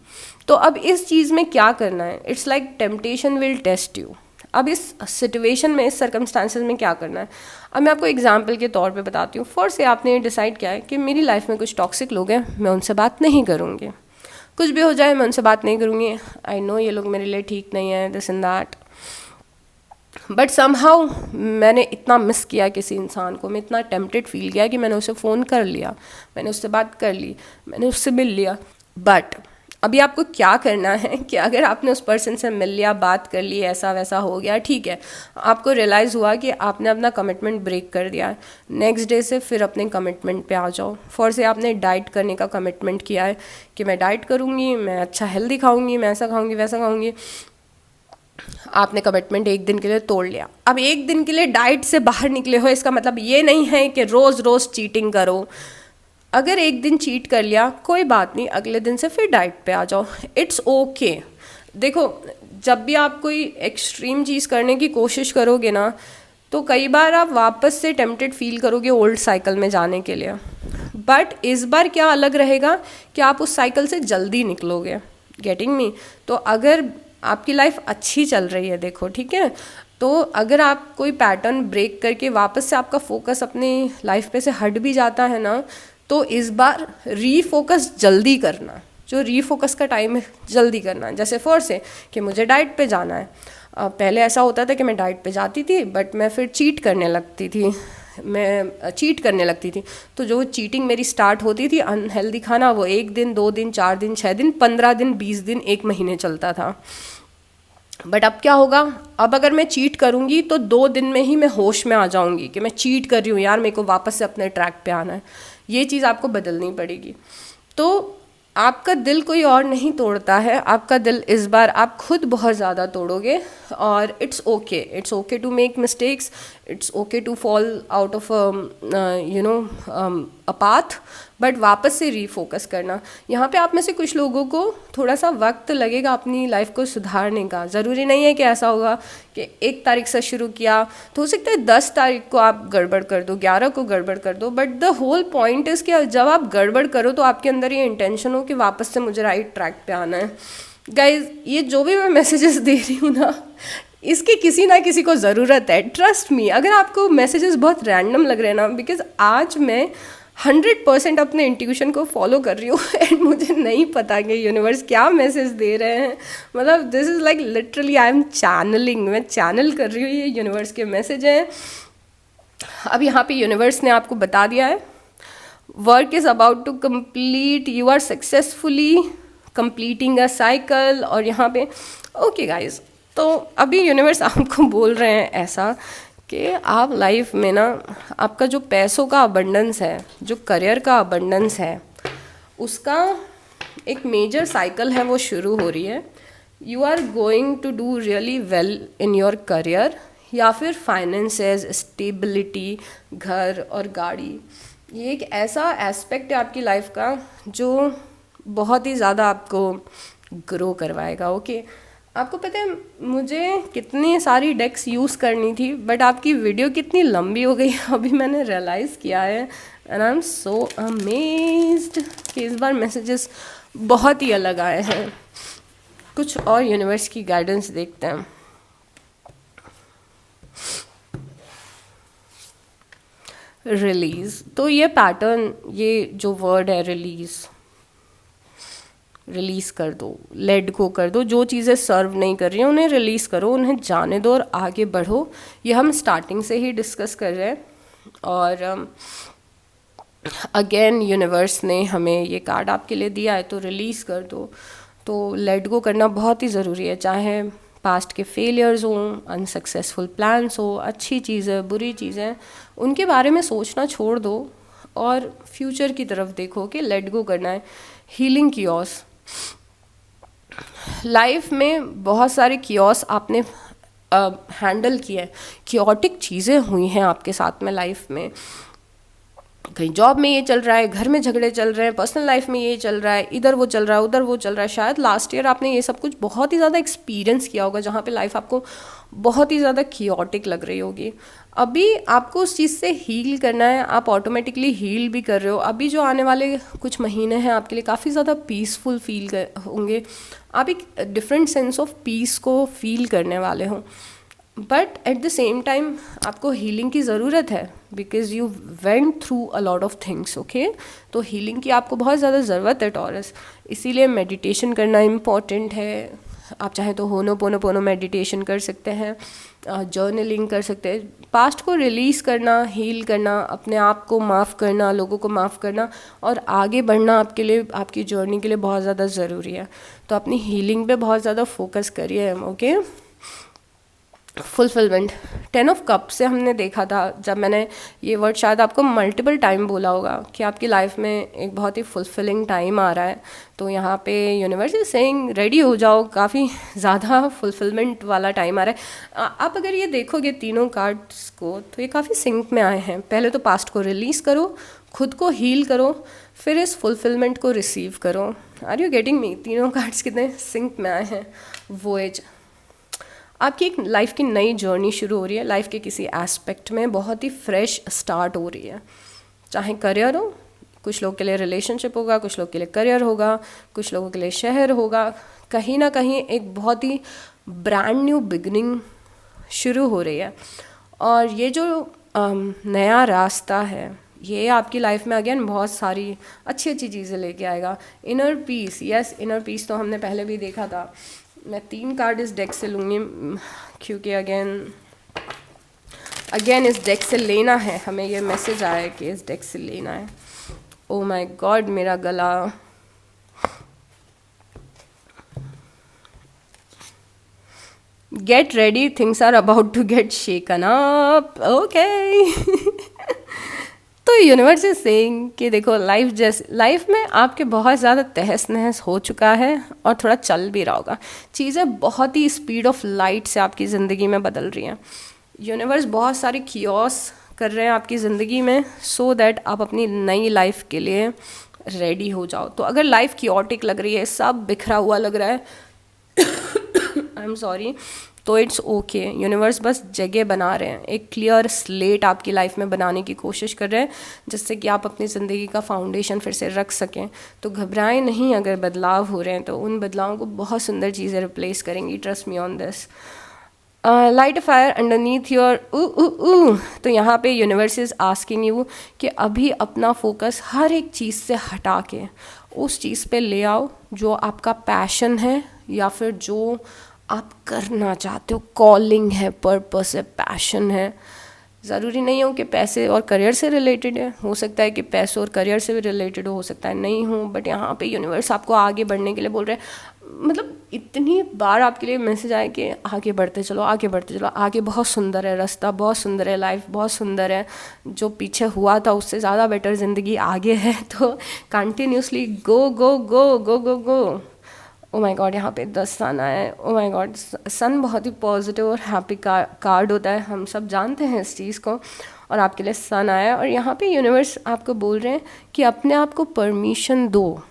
तो अब इस चीज़ में क्या करना है, it's like temptation will test you. अब इस सिचुएशन में, इस सर्कमस्टांसेस में क्या करना है, अब मैं आपको एग्जांपल के तौर पे बताती हूँ। फॉर से आपने डिसाइड किया है कि मेरी लाइफ में कुछ टॉक्सिक लोग हैं, मैं उनसे बात नहीं करूँगी, कुछ भी हो जाए मैं उनसे बात नहीं करूँगी। आई नो ये लोग मेरे लिए ठीक नहीं है, this and that, but somehow मैंने इतना मिस किया किसी इंसान को, मैं इतना टेम्पटेड फील किया कि मैंने उसे फ़ोन कर लिया, मैंने उससे बात कर ली, मैंने उससे मिल लिया। बट अभी आपको क्या करना है कि अगर आपने उस पर्सन से मिल लिया, बात कर ली, ऐसा वैसा हो गया, ठीक है, आपको रियलाइज़ हुआ कि आपने अपना कमिटमेंट ब्रेक कर दिया है, नेक्स्ट डे से फिर अपने कमिटमेंट पे आ जाओ। फॉर से आपने डाइट करने का कमिटमेंट किया है कि मैं डाइट करूँगी, मैं अच्छा हेल्दी खाऊँगी, मैं ऐसा खाऊँगी वैसा खाऊँगी। आपने कमिटमेंट एक दिन के लिए तोड़ लिया। अब एक दिन के लिए डाइट से बाहर निकले हो, इसका मतलब ये नहीं है कि रोज़ रोज़ चीटिंग करो। अगर एक दिन चीट कर लिया कोई बात नहीं, अगले दिन से फिर डाइट पे आ जाओ, इट्स ओके। देखो जब भी आप कोई एक्सट्रीम चीज़ करने की कोशिश करोगे ना, तो कई बार आप वापस से टेम्पटेड फील करोगे ओल्ड साइकिल में जाने के लिए, बट इस बार क्या अलग रहेगा कि आप उस साइकिल से जल्दी निकलोगे। Getting me? तो अगर आपकी लाइफ अच्छी चल रही है, देखो ठीक है, तो अगर आप कोई पैटर्न ब्रेक करके वापस से आपका फोकस अपने लाइफ पे से हट भी जाता है ना, तो इस बार रीफोकस जल्दी करना, जो रीफोकस का टाइम है जल्दी करना। जैसे फोर्स है कि मुझे डाइट पे जाना है, पहले ऐसा होता था कि मैं डाइट पे जाती थी बट मैं फिर चीट करने लगती थी, तो जो चीटिंग मेरी स्टार्ट होती थी अनहेल्दी खाना, वो 1 दिन 2 दिन 4 दिन 6 दिन 15 दिन 20 दिन 1 महीने चलता था। बट अब क्या होगा, अब अगर मैं चीट करूँगी तो 2 दिन में ही मैं होश में आ जाऊँगी कि मैं चीट कर रही हूँ यार, मेरे को वापस से अपने ट्रैक पे आना है। ये चीज़ आपको बदलनी पड़ेगी। तो आपका दिल कोई और नहीं तोड़ता है, आपका दिल इस बार आप खुद बहुत ज़्यादा तोड़ोगे। और it's okay to make mistakes, it's okay to fall out of a path, but वापस से रीफोकस करना। यहाँ पे आप में से कुछ लोगों को थोड़ा सा वक्त लगेगा अपनी लाइफ को सुधारने का। ज़रूरी नहीं है कि ऐसा होगा कि 1 तारीख से शुरू किया तो हो सकता है 10 तारीख को आप गड़बड़ कर दो, 11 को गड़बड़ कर दो, but the whole point is कि जब आप गड़बड़ करो तो आपके अंदर ये इंटेंशन हो कि वापस से मुझे राइट ट्रैक पे आना है। गाइज, ये जो भी मैं मैसेजेस दे रही हूँ ना, इसकी किसी ना किसी को ज़रूरत है, ट्रस्ट मी। अगर आपको मैसेजेस बहुत रैंडम लग रहे हैं ना, बिकॉज आज मैं 100% अपने इंट्यूशन को फॉलो कर रही हूँ एंड मुझे नहीं पता कि यूनिवर्स क्या मैसेज दे रहे हैं। मतलब this is like literally I am channelling, मैं चैनल कर रही हूँ, ये यूनिवर्स के मैसेज हैं। अब यहाँ पे यूनिवर्स ने आपको बता दिया है, work is about to complete, you are successfully completing a cycle. और यहाँ पे ओके गाइज, तो अभी यूनिवर्स आपको बोल रहे हैं ऐसा कि आप लाइफ में ना, आपका जो पैसों का अबंडेंस है, जो करियर का अबंडेंस है, उसका एक मेजर साइकिल है वो शुरू हो रही है। You are going to do really well in your career, या फिर फाइनेंसेस, स्टेबिलिटी, घर और गाड़ी। ये एक ऐसा एस्पेक्ट है आपकी लाइफ का जो बहुत ही ज़्यादा आपको ग्रो करवाएगा। ओके, आपको पता है मुझे कितनी सारी डेक्स यूज़ करनी थी, बट आपकी वीडियो कितनी लंबी हो गई अभी मैंने रियलाइज़ किया है। And I am so amazed कि इस बार मैसेजेस बहुत ही अलग आए हैं। कुछ और यूनिवर्स की गाइडेंस देखते हैं। रिलीज़, तो ये पैटर्न, ये जो वर्ड है रिलीज़ कर दो, लेट गो कर दो। जो चीज़ें सर्व नहीं कर रही हैं उन्हें रिलीज़ करो, उन्हें जाने दो और आगे बढ़ो। ये हम स्टार्टिंग से ही डिस्कस कर रहे हैं। और अगेन यूनिवर्स ने हमें ये कार्ड आपके लिए दिया है, तो रिलीज़ कर दो। तो लेट गो करना बहुत ही ज़रूरी है, चाहे पास्ट के फेलियर्स हों, अनसक्सेसफुल प्लान्स हो, अच्छी चीज़ें बुरी चीज़ें, उनके बारे में सोचना छोड़ दो और फ्यूचर की तरफ देखो कि लेट गो करना है। हीलिंग कियोस, लाइफ में बहुत सारे कियोस आपने हैंडल किए हैं, कियोटिक चीज़ें हुई हैं आपके साथ में लाइफ में। कहीं जॉब में ये चल रहा है, घर में झगड़े चल रहे हैं, पर्सनल लाइफ में ये चल रहा है, इधर वो चल रहा है, उधर वो चल रहा है। शायद लास्ट ईयर आपने ये सब कुछ बहुत ही ज़्यादा एक्सपीरियंस किया होगा, जहाँ पे लाइफ आपको बहुत ही ज़्यादा कियोटिक लग रही होगी। अभी आपको उस चीज़ से हील करना है, आप ऑटोमेटिकली हील भी कर रहे हो। अभी जो आने वाले कुछ महीने हैं आपके लिए काफ़ी ज़्यादा पीसफुल फील होंगे, आप एक डिफरेंट सेंस ऑफ पीस को फील करने वाले हो। But at the same time आपको हीलिंग की ज़रूरत है, because you went through a lot of things. Okay, तो हीलिंग की आपको बहुत ज़्यादा ज़रूरत है टॉरस, इसीलिए मेडिटेशन करना इम्पॉर्टेंट है। आप चाहें तो होनोपोनोपोनो मेडिटेशन कर सकते हैं, जर्नलिंग कर सकते हैं, पास्ट को रिलीज़ करना, हील करना, अपने आप को माफ़ करना, लोगों को माफ़ करना और आगे बढ़ना आपके लिए, आपकी जर्नी के लिए बहुत ज़्यादा ज़रूरी है। तो अपनी हीलिंग पे बहुत ज़्यादा फोकस करिए। ओके, फुलफिलमेंट, 10 ऑफ कप से हमने देखा था, जब मैंने ये वर्ड शायद आपको मल्टीपल टाइम बोला होगा कि आपकी लाइफ में एक बहुत ही फुलफिलिंग टाइम आ रहा है। तो यहाँ पे यूनिवर्स इज सेइंग रेडी हो जाओ, काफ़ी ज़्यादा फुलफिलमेंट वाला टाइम आ रहा है। आप अगर ये देखोगे तीनों कार्ड्स को, तो ये काफ़ी सिंक में आए हैं। पहले तो पास्ट को रिलीज़ करो, खुद को हील करो, फिर इस फुलफिलमेंट को रिसीव करो। Are you getting me? तीनों कार्ड्स कितने सिंक में आए हैं। वोएज, आपकी एक लाइफ की नई जर्नी शुरू हो रही है, लाइफ के किसी एस्पेक्ट में बहुत ही फ्रेश स्टार्ट हो रही है। चाहे करियर हो, कुछ लोग के लिए रिलेशनशिप होगा, कुछ लोग के लिए करियर होगा, कुछ लोगों के लिए शहर होगा। कहीं ना कहीं एक बहुत ही ब्रांड न्यू बिगनिंग शुरू हो रही है। और ये जो नया रास्ता है ये आपकी लाइफ में अगेन बहुत सारी अच्छी अच्छी चीज़ें लेके आएगा। Inner peace, yes inner peace तो हमने पहले भी देखा था। मैं 3 कार्ड इस डेक से लूँगी क्योंकि अगेन इस डेक से लेना है, हमें ये मैसेज आया है कि इस डेक से लेना है। ओ माय गॉड मेरा गला, get ready, things are about to get shaken up, okay. तो यूनिवर्स इज सेइंग कि देखो लाइफ में आपके बहुत ज़्यादा तहस नहस हो चुका है और थोड़ा चल भी रहा होगा। चीज़ें बहुत ही स्पीड ऑफ लाइट से आपकी ज़िंदगी में बदल रही हैं। यूनिवर्स बहुत सारे कियोस कर रहे हैं आपकी ज़िंदगी में सो दैट आप अपनी नई लाइफ के लिए रेडी हो जाओ। तो अगर लाइफ कियोटिक लग रही है, सब बिखरा हुआ लग रहा है, आई एम सॉरी, तो इट्स ओके। यूनिवर्स बस जगह बना रहे हैं, एक क्लियर स्लेट आपकी लाइफ में बनाने की कोशिश कर रहे हैं जिससे कि आप अपनी ज़िंदगी का फाउंडेशन फिर से रख सकें। तो घबराएं नहीं, अगर बदलाव हो रहे हैं तो उन बदलावों को बहुत सुंदर चीज़ें रिप्लेस करेंगी, trust me on this. Light a fire underneath your तो यहाँ पे यूनिवर्स इज आस्किंग यू कि अभी अपना फोकस हर एक चीज़ से हटा के उस चीज़ पे ले आओ जो आपका पैशन है या फिर जो आप करना चाहते हो, कॉलिंग है, पर्पस है, पैशन है। ज़रूरी नहीं हो कि पैसे और करियर से रिलेटेड है, हो सकता है कि पैसे और करियर से भी रिलेटेड हो सकता है नहीं हो, बट यहाँ पे यूनिवर्स आपको आगे बढ़ने के लिए बोल रहे हैं। मतलब इतनी बार आपके लिए मैसेज आए कि आगे बढ़ते चलो, आगे बढ़ते चलो, आगे बहुत सुंदर है रास्ता, बहुत सुंदर है लाइफ, बहुत सुंदर है, जो पीछे हुआ था उससे ज़्यादा बेटर ज़िंदगी आगे है। तो continuously go go go go go go. Oh my God यहाँ पे 10 सन आया है। ओ माय गॉड, सन बहुत ही पॉजिटिव और हैप्पी कार्ड होता है, हम सब जानते हैं इस चीज़ को, और आपके लिए सन आया है। और यहाँ पे यूनिवर्स आपको बोल रहे हैं कि अपने आप को परमिशन दो,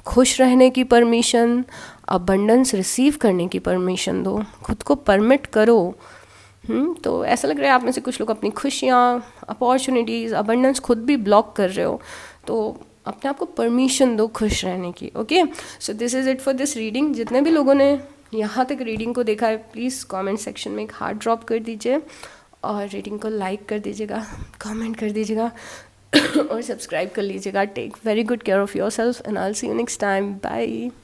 खुश रहने की परमिशन, अबंडेंस रिसीव करने की परमिशन दो, खुद को परमिट करो। तो ऐसा लग रहा है आप में से कुछ लोग अपनी खुशियाँ, अपॉर्चुनिटीज़, अबंडेंस खुद भी ब्लॉक कर रहे हो। तो अपने आप को परमिशन दो खुश रहने की। Okay, so this is it for this reading. जितने भी लोगों ने यहाँ तक रीडिंग को देखा है प्लीज़ कमेंट सेक्शन में एक हार्ट ड्रॉप कर दीजिए और रीडिंग को लाइक कर दीजिएगा, कमेंट कर दीजिएगा और सब्सक्राइब कर लीजिएगा। Take very good care of yourself and I will see you next time. Bye.